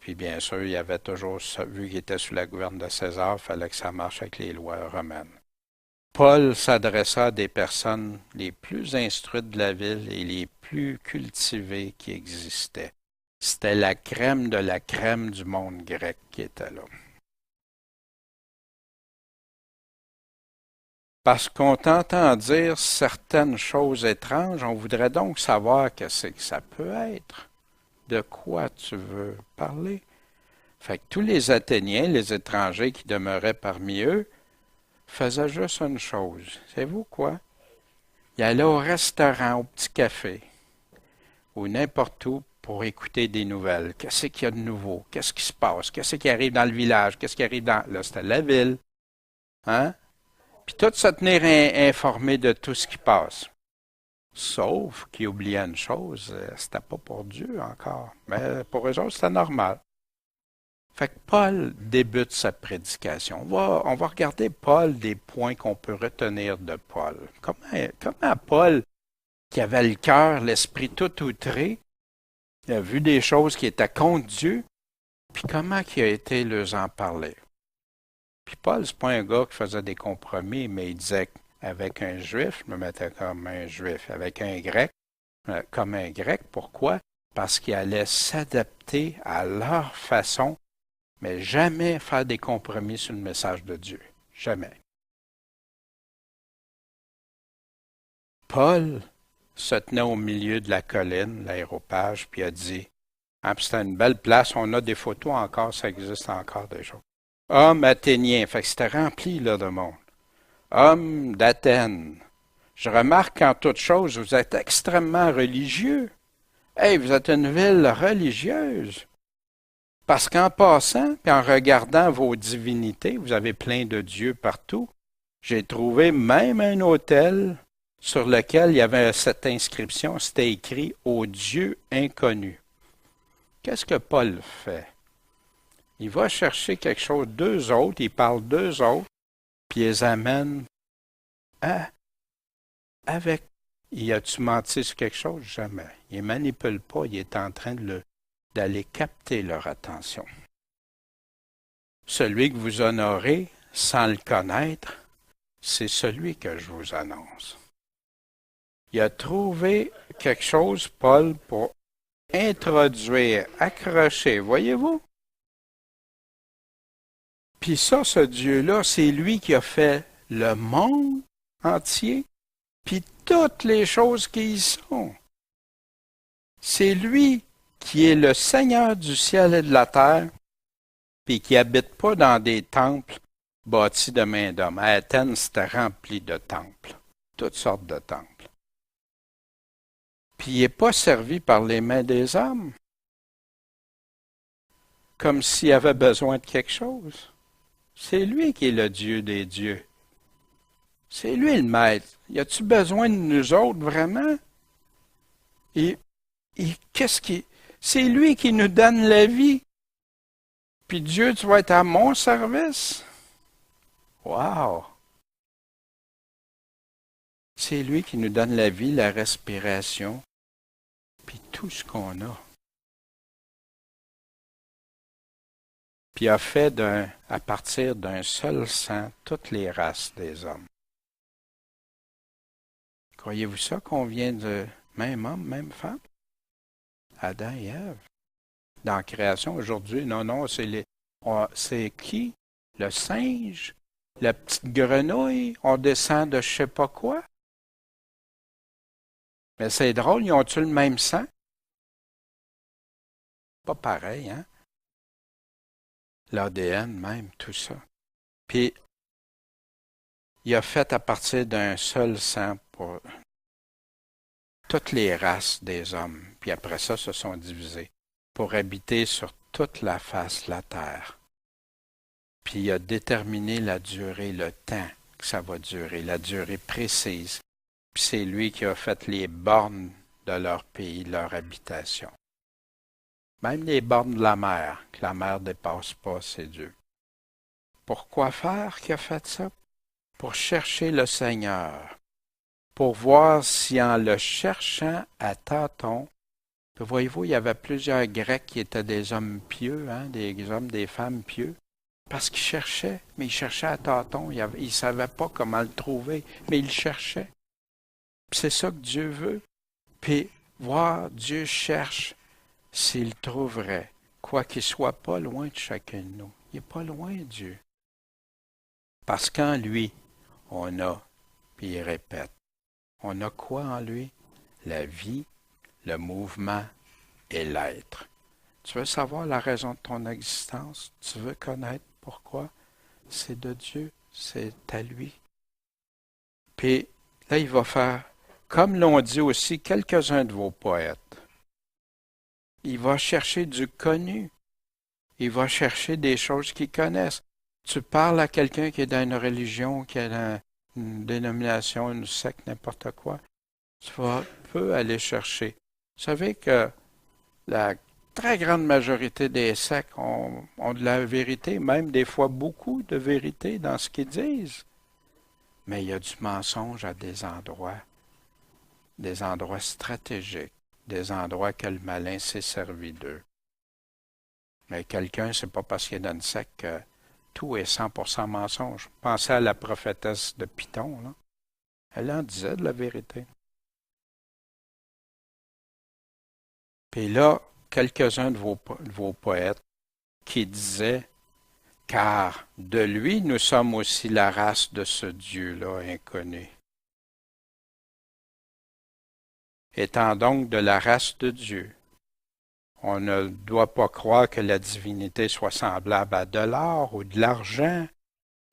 Puis bien sûr, il y avait toujours, vu qu'il était sous la gouverne de César, il fallait que ça marche avec les lois romaines. Paul s'adressa à des personnes les plus instruites de la ville et les plus cultivées qui existaient. C'était la crème de la crème du monde grec qui était là. Parce qu'on t'entend dire certaines choses étranges, on voudrait donc savoir qu'est-ce que ça peut être. De quoi tu veux parler? Fait que tous les Athéniens, les étrangers qui demeuraient parmi eux, faisaient juste une chose. Savez-vous quoi? Ils allaient au restaurant, au petit café, ou n'importe où pour écouter des nouvelles. Qu'est-ce qu'il y a de nouveau? Qu'est-ce qui se passe? Qu'est-ce qui arrive dans le village? Qu'est-ce qui arrive dans... Là, c'était la ville. Hein? Puis tout se tenir informé de tout ce qui passe. Sauf qu'ils oubliaient une chose, c'était pas pour Dieu encore. Mais pour eux autres, c'était normal. Fait que Paul débute sa prédication. On va regarder Paul, des points qu'on peut retenir de Paul. Comment Paul, qui avait le cœur, l'esprit tout outré, il a vu des choses qui étaient contre Dieu, puis comment il a été leur en parler. Puis Paul, c'est pas un gars qui faisait des compromis, mais il disait qu'avec un juif, je me mettais comme un juif. Avec un grec, comme un grec. Pourquoi? Parce qu'il allait s'adapter à leur façon mais jamais faire des compromis sur le message de Dieu. Jamais. Paul se tenait au milieu de la colline, l'aéropage, puis a dit, ah, c'était une belle place, on a des photos encore, ça existe encore des choses. Hommes athéniens, fait que c'était rempli là, de monde. Hommes d'Athènes, je remarque qu'en toute chose, vous êtes extrêmement religieux. Hey, vous êtes une ville religieuse. Parce qu'en passant, puis en regardant vos divinités, vous avez plein de dieux partout, j'ai trouvé même un hôtel sur lequel il y avait cette inscription, c'était écrit « Au Dieu inconnu ». Qu'est-ce que Paul fait? Il va chercher quelque chose d'eux autres, il parle d'eux autres, puis il les amène avec. Y a-tu menti sur quelque chose? Jamais. Il ne manipule pas, il est en train d'aller capter leur attention. Celui que vous honorez sans le connaître, c'est celui que je vous annonce. Il a trouvé quelque chose, Paul, pour introduire, accrocher, voyez-vous? Puis ça, ce Dieu-là, c'est lui qui a fait le monde entier, puis toutes les choses qui y sont. C'est lui qui est le Seigneur du ciel et de la terre, puis qui n'habite pas dans des temples bâtis de main d'homme. À Athènes, c'était rempli de temples, toutes sortes de temples. Puis il n'est pas servi par les mains des hommes, comme s'il avait besoin de quelque chose. C'est lui qui est le Dieu des dieux. C'est lui le maître. Y a-tu besoin de nous autres vraiment? Et qu'est-ce qui... C'est lui qui nous donne la vie. Puis Dieu, tu vas être à mon service. Wow! C'est lui qui nous donne la vie, la respiration, puis tout ce qu'on a. Puis il a fait à partir d'un seul sang toutes les races des hommes. Croyez-vous ça qu'on vient de même homme, même femme? Adam et Ève. Dans la création aujourd'hui, non, c'est qui? Le singe? La petite grenouille? On descend de je sais pas quoi? Mais c'est drôle, ils ont-tu le même sang? Pas pareil, hein? L'ADN même, tout ça. Puis, il a fait à partir d'un seul sang pour toutes les races des hommes. Puis après ça, se sont divisés pour habiter sur toute la face de la terre. Puis il a déterminé la durée, le temps que ça va durer, la durée précise. Puis c'est lui qui a fait les bornes de leur pays, leur habitation. Même les bornes de la mer, que la mer ne dépasse pas, c'est Dieu. Pourquoi faire qu'il a fait ça? Pour chercher le Seigneur, pour voir si en le cherchant à tâtons, voyez-vous, il y avait plusieurs Grecs qui étaient des hommes pieux, hein, des hommes, des femmes pieux, parce qu'ils cherchaient, mais ils cherchaient à tâtons, ils ne savaient pas comment le trouver, mais ils cherchaient. Puis c'est ça que Dieu veut. Puis voir, Dieu cherche s'il trouverait, quoi qu'il soit pas loin de chacun de nous. Il n'est pas loin, Dieu. Parce qu'en lui, on a, puis il répète, on a quoi en lui? La vie, le mouvement et l'être. Tu veux savoir la raison de ton existence? Tu veux connaître pourquoi? C'est de Dieu, c'est à lui. Puis là, il va faire, comme l'ont dit aussi quelques-uns de vos poètes, il va chercher du connu. Il va chercher des choses qu'il connaisse. Tu parles à quelqu'un qui est dans une religion, qui est dans une dénomination, une secte, n'importe quoi. Tu peux aller chercher. Vous savez que la très grande majorité des sectes ont de la vérité, même des fois beaucoup de vérité dans ce qu'ils disent. Mais il y a du mensonge à des endroits stratégiques, des endroits que le malin s'est servi d'eux. Mais quelqu'un, c'est pas parce qu'il est dans une secte que tout est 100% mensonge. Pensez à la prophétesse de Python, là. Elle en disait de la vérité. Puis là, quelques-uns de vos poètes qui disaient car de lui nous sommes aussi la race de ce Dieu-là inconnu. Étant donc de la race de Dieu, on ne doit pas croire que la divinité soit semblable à de l'or ou de l'argent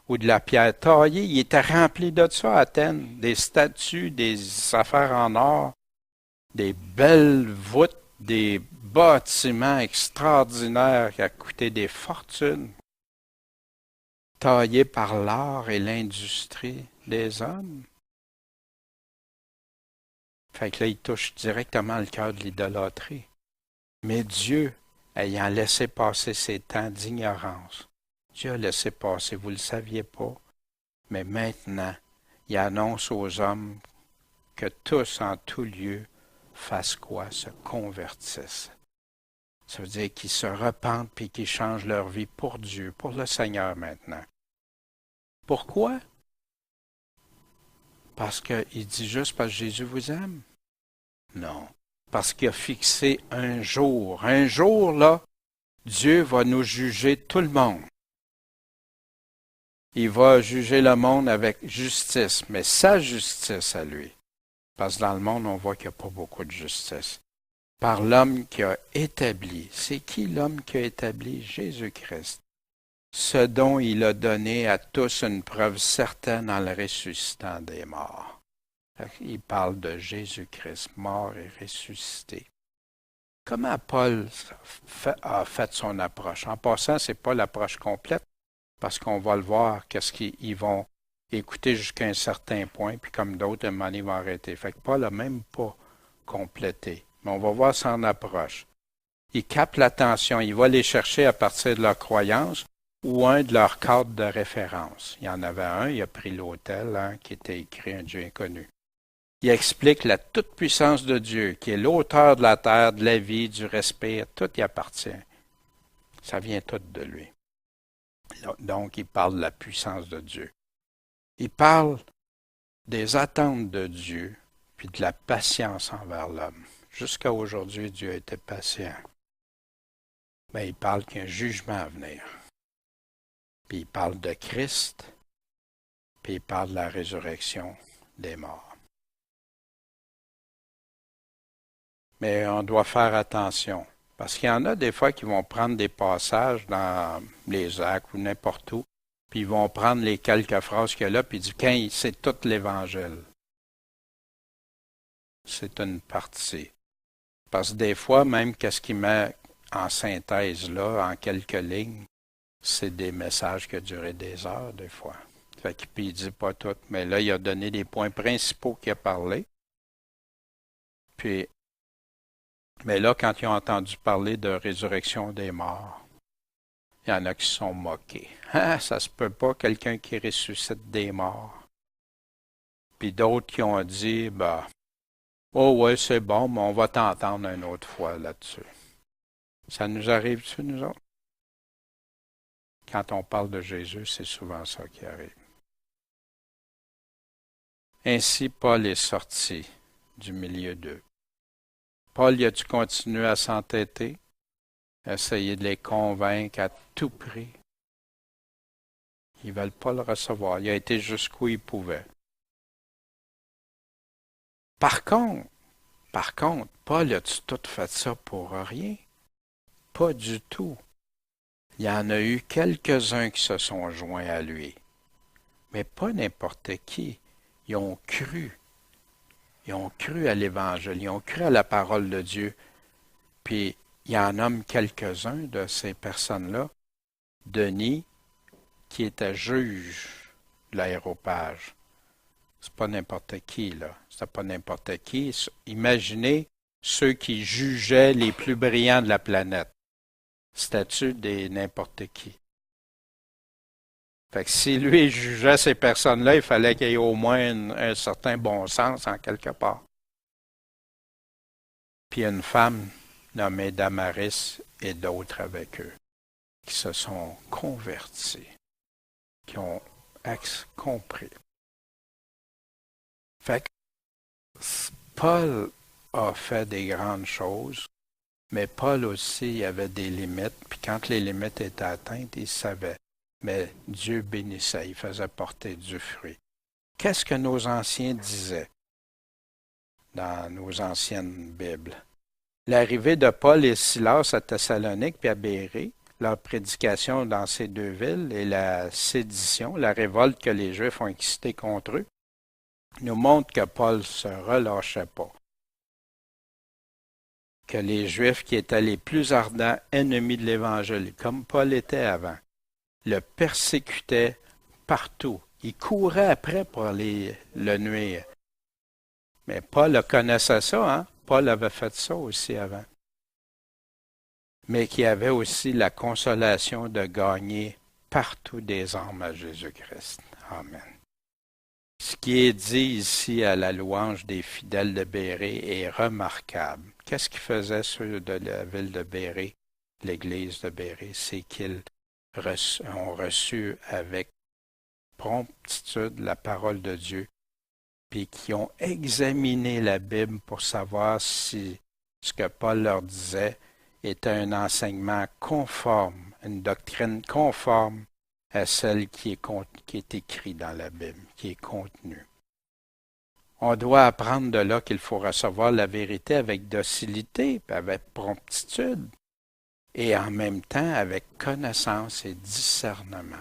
ou de la pierre taillée. Il était rempli de ça à Athènes, des statues, des affaires en or, des belles voûtes, des bâtiments extraordinaires qui a coûté des fortunes, taillés par l'art et l'industrie des hommes. Fait que là, il touche directement le cœur de l'idolâtrie. Mais Dieu, ayant laissé passer ces temps d'ignorance, Dieu a laissé passer, vous ne le saviez pas, mais maintenant, il annonce aux hommes que tous en tout lieu fassent quoi? Se convertissent. Ça veut dire qu'ils se repentent puis qu'ils changent leur vie pour Dieu, pour le Seigneur maintenant. Pourquoi? Parce qu'il dit juste parce que Jésus vous aime? Non. Parce qu'il a fixé un jour. Un jour, là, Dieu va nous juger tout le monde. Il va juger le monde avec justice, mais sa justice à lui. Parce que dans le monde, on voit qu'il n'y a pas beaucoup de justice. Par l'homme qui a établi. C'est qui l'homme qui a établi? Jésus-Christ. Ce dont il a donné à tous une preuve certaine en le ressuscitant des morts. Il parle de Jésus-Christ, mort et ressuscité. Comment Paul a fait son approche? En passant, ce n'est pas l'approche complète, parce qu'on va le voir, qu'est-ce qu'ils vont écouter jusqu'à un certain point, puis comme d'autres, à un moment donné, ils vont arrêter. Fait que Paul n'a même pas complété. Mais on va voir son approche. Il capte l'attention, il va les chercher à partir de leur croyance ou un de leurs cadres de référence. Il y en avait un, il a pris l'autel, qui était écrit un Dieu inconnu. Il explique la toute-puissance de Dieu, qui est l'auteur de la terre, de la vie, du respect, tout y appartient. Ça vient tout de lui. Donc, il parle de la puissance de Dieu. Il parle des attentes de Dieu, puis de la patience envers l'homme. Jusqu'à aujourd'hui, Dieu a été patient. Mais il parle qu'il y a un jugement à venir. Puis il parle de Christ, puis il parle de la résurrection des morts. Mais on doit faire attention, parce qu'il y en a des fois qui vont prendre des passages dans les Actes ou n'importe où, puis ils vont prendre les quelques phrases qu'il y a là, puis ils disent, c'est tout l'Évangile. C'est une partie. Parce que des fois, même qu'est-ce qu'il met en synthèse là, en quelques lignes, c'est des messages qui ont duré des heures, des fois. Fait qu'il ne dit pas tout, mais là, il a donné les points principaux qu'il a parlé. Puis, mais là, quand ils ont entendu parler de résurrection des morts, il y en a qui se sont moqués. Ah, ça se peut pas, quelqu'un qui ressuscite des morts. Puis d'autres qui ont dit, oh ouais, c'est bon, mais on va t'entendre une autre fois là-dessus. Ça nous arrive-tu, nous autres? Quand on parle de Jésus, c'est souvent ça qui arrive. Ainsi, Paul est sorti du milieu d'eux. Paul, a-tu continué à s'entêter? Essayer de les convaincre à tout prix? Ils ne veulent pas le recevoir. Il a été jusqu'où il pouvait. Par contre, Paul, a-tu tout fait ça pour rien? Pas du tout. Il y en a eu quelques-uns qui se sont joints à lui. Mais pas n'importe qui. Ils ont cru. Ils ont cru à l'Évangile. Ils ont cru à la parole de Dieu. Puis, il y en nomme quelques-uns de ces personnes-là. Denis, qui était juge de l'aéropage. C'est pas n'importe qui, là. C'est pas n'importe qui. Imaginez ceux qui jugeaient les plus brillants de la planète. Statut des n'importe qui. Fait que si lui jugeait ces personnes-là, il fallait qu'il y ait au moins un certain bon sens en quelque part. Puis une femme nommée Damaris et d'autres avec eux, qui se sont convertis, qui ont compris. Fait que Paul a fait des grandes choses, mais Paul aussi avait des limites, puis quand les limites étaient atteintes, il savait. mais Dieu bénissait, il faisait porter du fruit. Qu'est-ce que nos anciens disaient dans nos anciennes Bibles? L'arrivée de Paul et Silas à Thessalonique puis à Bérée, leur prédication dans ces deux villes et la sédition, la révolte que les Juifs ont excitée contre eux, nous montrent que Paul ne se relâchait pas. Que les Juifs qui étaient les plus ardents ennemis de l'Évangile, comme Paul était avant, le persécutaient partout. Ils couraient après pour le nuire. Mais Paul connaissait ça, hein? Paul avait fait ça aussi avant. Mais qui avait aussi la consolation de gagner partout des âmes à Jésus-Christ. Amen. Ce qui est dit ici à la louange des fidèles de Bérée est remarquable. Qu'est-ce qu'ils faisaient ceux de la ville de Bérée, l'église de Bérée? C'est qu'ils ont reçu avec promptitude la parole de Dieu, puis qui ont examiné la Bible pour savoir si ce que Paul leur disait était un enseignement conforme, une doctrine conforme à celle qui est écrite dans la Bible, qui est contenue. On doit apprendre de là qu'il faut recevoir la vérité avec docilité, avec promptitude, et en même temps avec connaissance et discernement.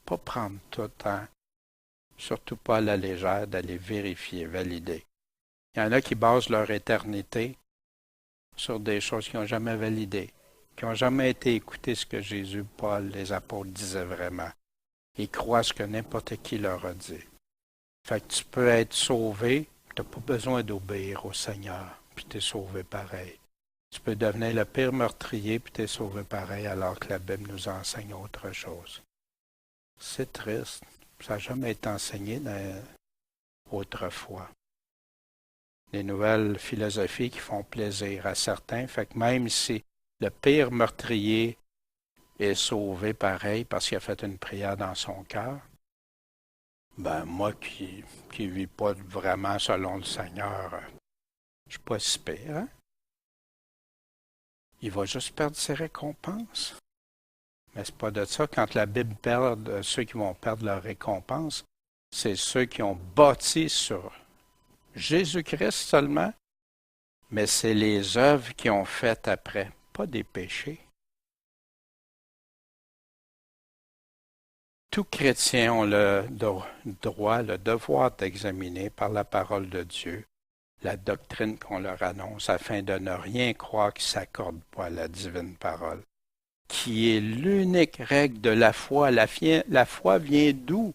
Pas prendre tout le temps, surtout pas à la légère, d'aller vérifier, valider. Il y en a qui basent leur éternité sur des choses qu'ils n'ont jamais validées, qui n'ont jamais été écoutées ce que Jésus, Paul, les apôtres disaient vraiment. Ils croient ce que n'importe qui leur a dit. Fait que tu peux être sauvé, tu n'as pas besoin d'obéir au Seigneur, puis tu es sauvé pareil. Tu peux devenir le pire meurtrier, puis tu es sauvé pareil, alors que la Bible nous enseigne autre chose. C'est triste. Ça n'a jamais été enseigné autrefois. Des nouvelles philosophies qui font plaisir à certains. Fait que même si le pire meurtrier est sauvé pareil parce qu'il a fait une prière dans son cœur, ben moi qui ne vis pas vraiment selon le Seigneur, je ne suis pas si pire, hein? Il va juste perdre ses récompenses. Mais c'est pas de ça. Quand la Bible perd, ceux qui vont perdre leur récompense, c'est ceux qui ont bâti sur Jésus-Christ seulement, mais c'est les œuvres qu'ils ont faites après, pas des péchés. Tout chrétien a le droit, le devoir d'examiner par la parole de Dieu la doctrine qu'on leur annonce afin de ne rien croire qui ne s'accorde pas à la divine parole, qui est l'unique règle de la foi. La foi vient d'où?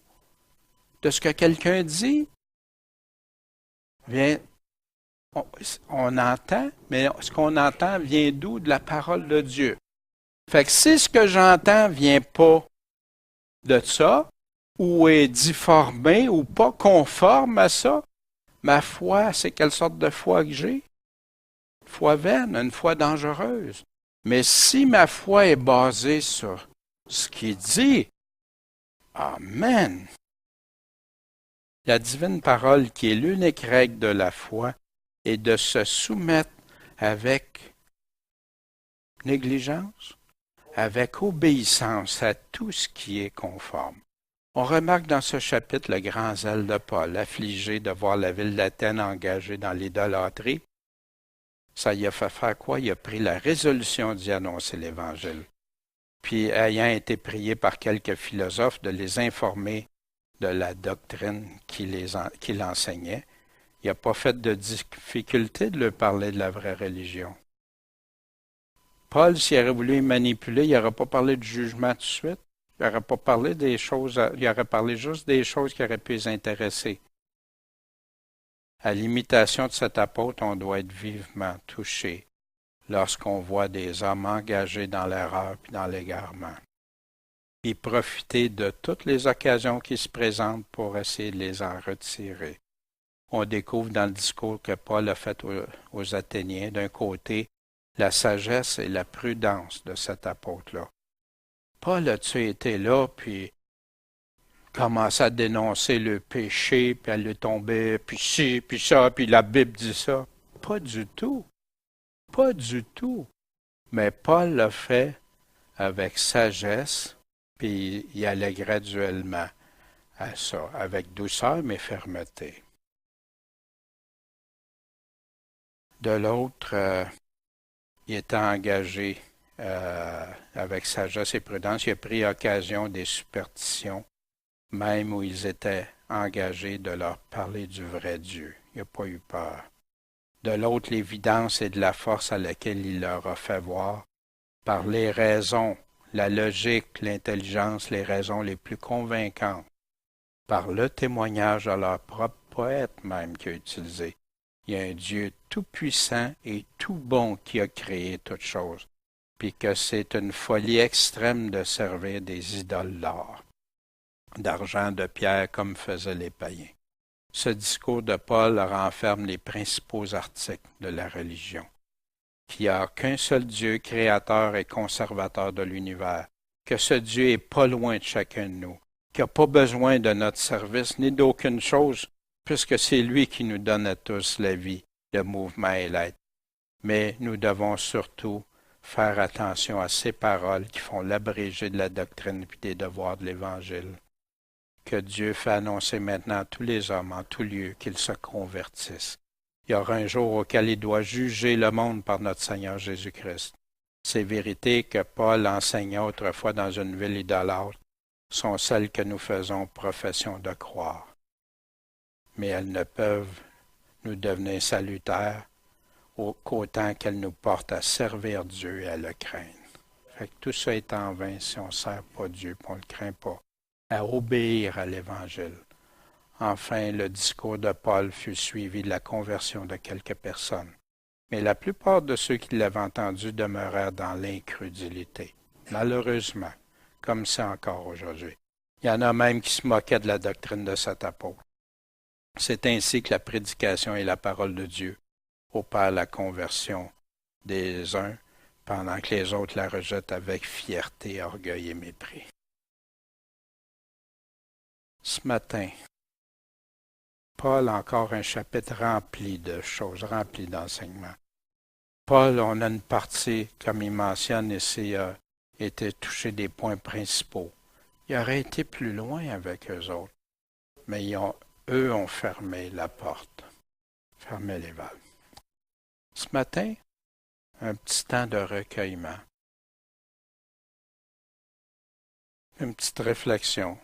De ce que quelqu'un dit? On entend, mais ce qu'on entend vient d'où? De la parole de Dieu. Fait que si ce que j'entends vient pas de ça, ou est difformé, ou pas conforme à ça, ma foi, c'est quelle sorte de foi que j'ai? Une foi vaine, une foi dangereuse. Mais si ma foi est basée sur ce qu'il dit, Amen. La divine parole, qui est l'unique règle de la foi, est de se soumettre avec négligence, avec obéissance à tout ce qui est conforme. On remarque dans ce chapitre le grand zèle de Paul, affligé de voir la ville d'Athènes engagée dans l'idolâtrie. Ça y a fait faire quoi? Il a pris la résolution d'y annoncer l'Évangile. Puis, ayant été prié par quelques philosophes de les informer de la doctrine qu'il enseignait, il n'a pas fait de difficulté de leur parler de la vraie religion. Paul, s'il aurait voulu manipuler, il n'aurait pas parlé du jugement tout de suite. Il n'aurait pas parlé des choses, il aurait parlé juste des choses qui auraient pu les intéresser. À l'imitation de cet apôtre, on doit être vivement touché lorsqu'on voit des hommes engagés dans l'erreur et dans l'égarement. Et profiter de toutes les occasions qui se présentent pour essayer de les en retirer. On découvre dans le discours que Paul a fait aux Athéniens, d'un côté, la sagesse et la prudence de cet apôtre-là. Paul a-tu été là, puis commencé à dénoncer le péché, puis à le tomber, puis ci, puis ça, puis la Bible dit ça? Pas du tout. Pas du tout. Mais Paul l'a fait avec sagesse, puis il allait graduellement à ça, avec douceur mais fermeté. De l'autre, il était engagé avec sagesse et prudence. Il a pris occasion des superstitions, même où ils étaient engagés de leur parler du vrai Dieu. Il n'a pas eu peur. De l'autre, l'évidence et de la force à laquelle il leur a fait voir, par les raisons, la logique, l'intelligence, les raisons les plus convaincantes, par le témoignage de leur propre poète même qu'il a utilisé. Il y a un Dieu tout-puissant et tout bon qui a créé toutes choses, puis que c'est une folie extrême de servir des idoles d'or, d'argent, de pierre, comme faisaient les païens. Ce discours de Paul renferme les principaux articles de la religion, qu'il n'y a qu'un seul Dieu, créateur et conservateur de l'univers, que ce Dieu est pas loin de chacun de nous, qu'il n'a pas besoin de notre service ni d'aucune chose, puisque c'est lui qui nous donne à tous la vie, le mouvement et l'être. Mais nous devons surtout faire attention à ces paroles qui font l'abrégé de la doctrine et des devoirs de l'Évangile, que Dieu fait annoncer maintenant à tous les hommes en tout lieu qu'ils se convertissent. Il y aura un jour auquel il doit juger le monde par notre Seigneur Jésus-Christ. Ces vérités que Paul enseignait autrefois dans une ville idolâtre sont celles que nous faisons profession de croire. Mais elles ne peuvent nous devenir salutaires qu'autant qu'elles nous portent à servir Dieu et à le craindre. Fait que tout ça est en vain si on ne sert pas Dieu et on ne le craint pas, à obéir à l'Évangile. Enfin, le discours de Paul fut suivi de la conversion de quelques personnes. Mais la plupart de ceux qui l'avaient entendu demeurèrent dans l'incrédulité. Malheureusement, comme c'est encore aujourd'hui. Il y en a même qui se moquaient de la doctrine de cet apôtre. C'est ainsi que la prédication et la parole de Dieu opèrent la conversion des uns, pendant que les autres la rejettent avec fierté, orgueil et mépris. Ce matin, Paul a encore un chapitre rempli de choses, rempli d'enseignements. Paul, on a une partie, comme il mentionne ici, a été touché des points principaux. Il aurait été plus loin avec eux autres, mais eux ont fermé la porte, fermé les valves. Ce matin, un petit temps de recueillement, une petite réflexion.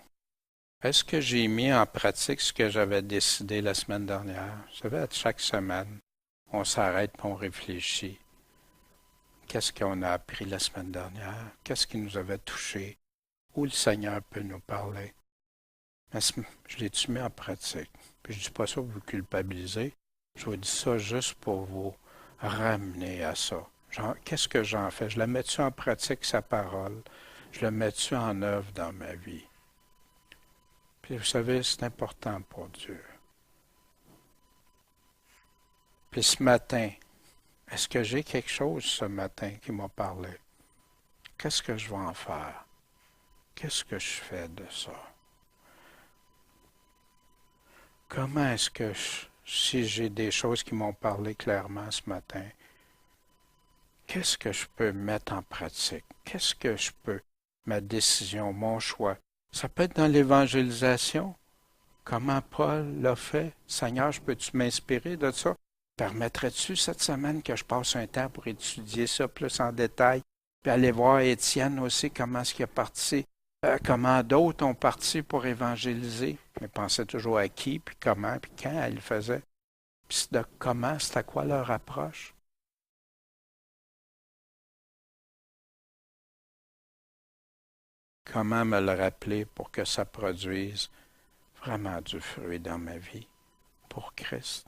Est-ce que j'ai mis en pratique ce que j'avais décidé la semaine dernière? Vous savez, à chaque semaine, on s'arrête et on réfléchit. Qu'est-ce qu'on a appris la semaine dernière? Qu'est-ce qui nous avait touché? Où le Seigneur peut nous parler? Mais je l'ai-tu mis en pratique? Puis je ne dis pas ça pour vous culpabiliser. Je vous dis ça juste pour vous ramener à ça. Qu'est-ce que j'en fais? Je la mets-tu en pratique, sa parole? Je la mets-tu en œuvre dans ma vie? Puis vous savez, c'est important pour Dieu. Puis ce matin, est-ce que j'ai quelque chose ce matin qui m'a parlé? Qu'est-ce que je vais en faire? Qu'est-ce que je fais de ça? Comment est-ce que, si j'ai des choses qui m'ont parlé clairement ce matin, qu'est-ce que je peux mettre en pratique? Qu'est-ce que je peux, ma décision, mon choix? Ça peut être dans l'évangélisation. Comment Paul l'a fait? Seigneur, peux-tu m'inspirer de ça? Permettrais-tu cette semaine que je passe un temps pour étudier ça plus en détail? Puis aller voir Étienne aussi, comment est-ce qu'il a parti? Comment d'autres ont parti pour évangéliser? Mais pensaient toujours à qui, puis comment, puis quand elle le faisait. Puis de comment, c'était quoi leur approche? Comment me le rappeler pour que ça produise vraiment du fruit dans ma vie pour Christ?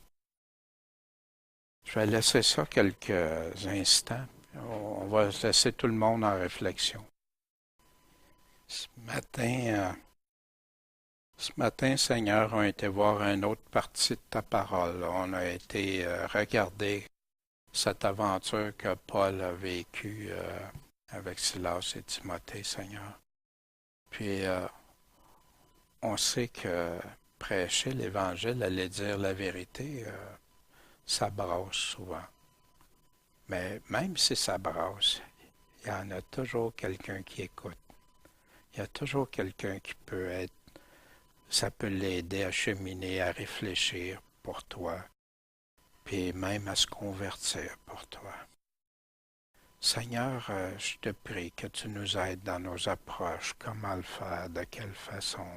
Je vais laisser ça quelques instants. On va laisser tout le monde en réflexion. Ce matin, Seigneur, on a été voir une autre partie de ta parole. On a été regarder cette aventure que Paul a vécue avec Silas et Timothée, Seigneur. Puis, on sait que prêcher l'Évangile, aller dire la vérité, ça brasse souvent. Mais même si ça brasse, il y en a toujours quelqu'un qui écoute. Il y a toujours quelqu'un qui peut être, ça peut l'aider à cheminer, à réfléchir pour toi, puis même à se convertir pour toi. Seigneur, je te prie que tu nous aides dans nos approches, comment le faire, de quelle façon.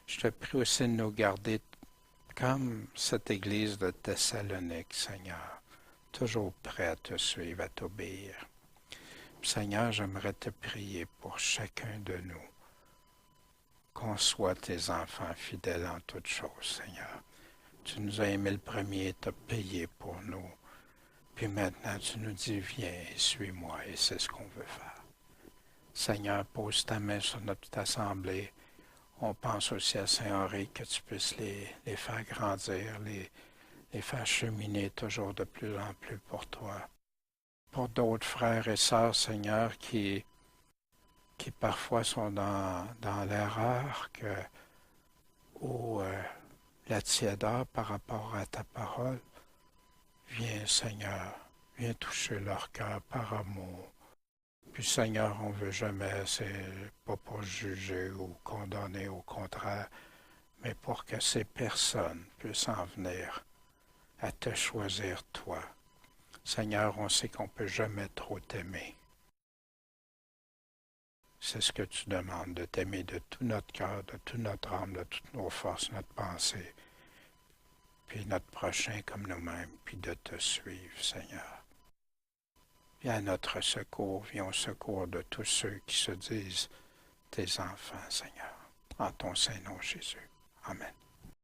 Je te prie aussi de nous garder comme cette église de Thessalonique, Seigneur, toujours prêt à te suivre, à t'obéir. Seigneur, j'aimerais te prier pour chacun de nous, qu'on soit tes enfants fidèles en toutes choses, Seigneur. Tu nous as aimé le premier, tu as payé pour nous. Puis maintenant, tu nous dis, viens et suis-moi, et c'est ce qu'on veut faire. Seigneur, pose ta main sur notre assemblée. On pense aussi à Saint-Henri, que tu puisses les faire grandir, les faire cheminer toujours de plus en plus pour toi. Pour d'autres frères et sœurs, Seigneur, qui parfois sont dans l'erreur ou la tiédeur par rapport à ta parole, viens, Seigneur, viens toucher leur cœur par amour. Puis, Seigneur, on ne veut jamais, c'est pas pour juger ou condamner, au contraire, mais pour que ces personnes puissent en venir à te choisir, toi. Seigneur, on sait qu'on ne peut jamais trop t'aimer. C'est ce que tu demandes, de t'aimer de tout notre cœur, de toute notre âme, de toutes nos forces, notre pensée, puis notre prochain comme nous-mêmes, puis de te suivre, Seigneur. Viens à notre secours, viens au secours de tous ceux qui se disent tes enfants, Seigneur. En ton Saint-Nom, Jésus. Amen.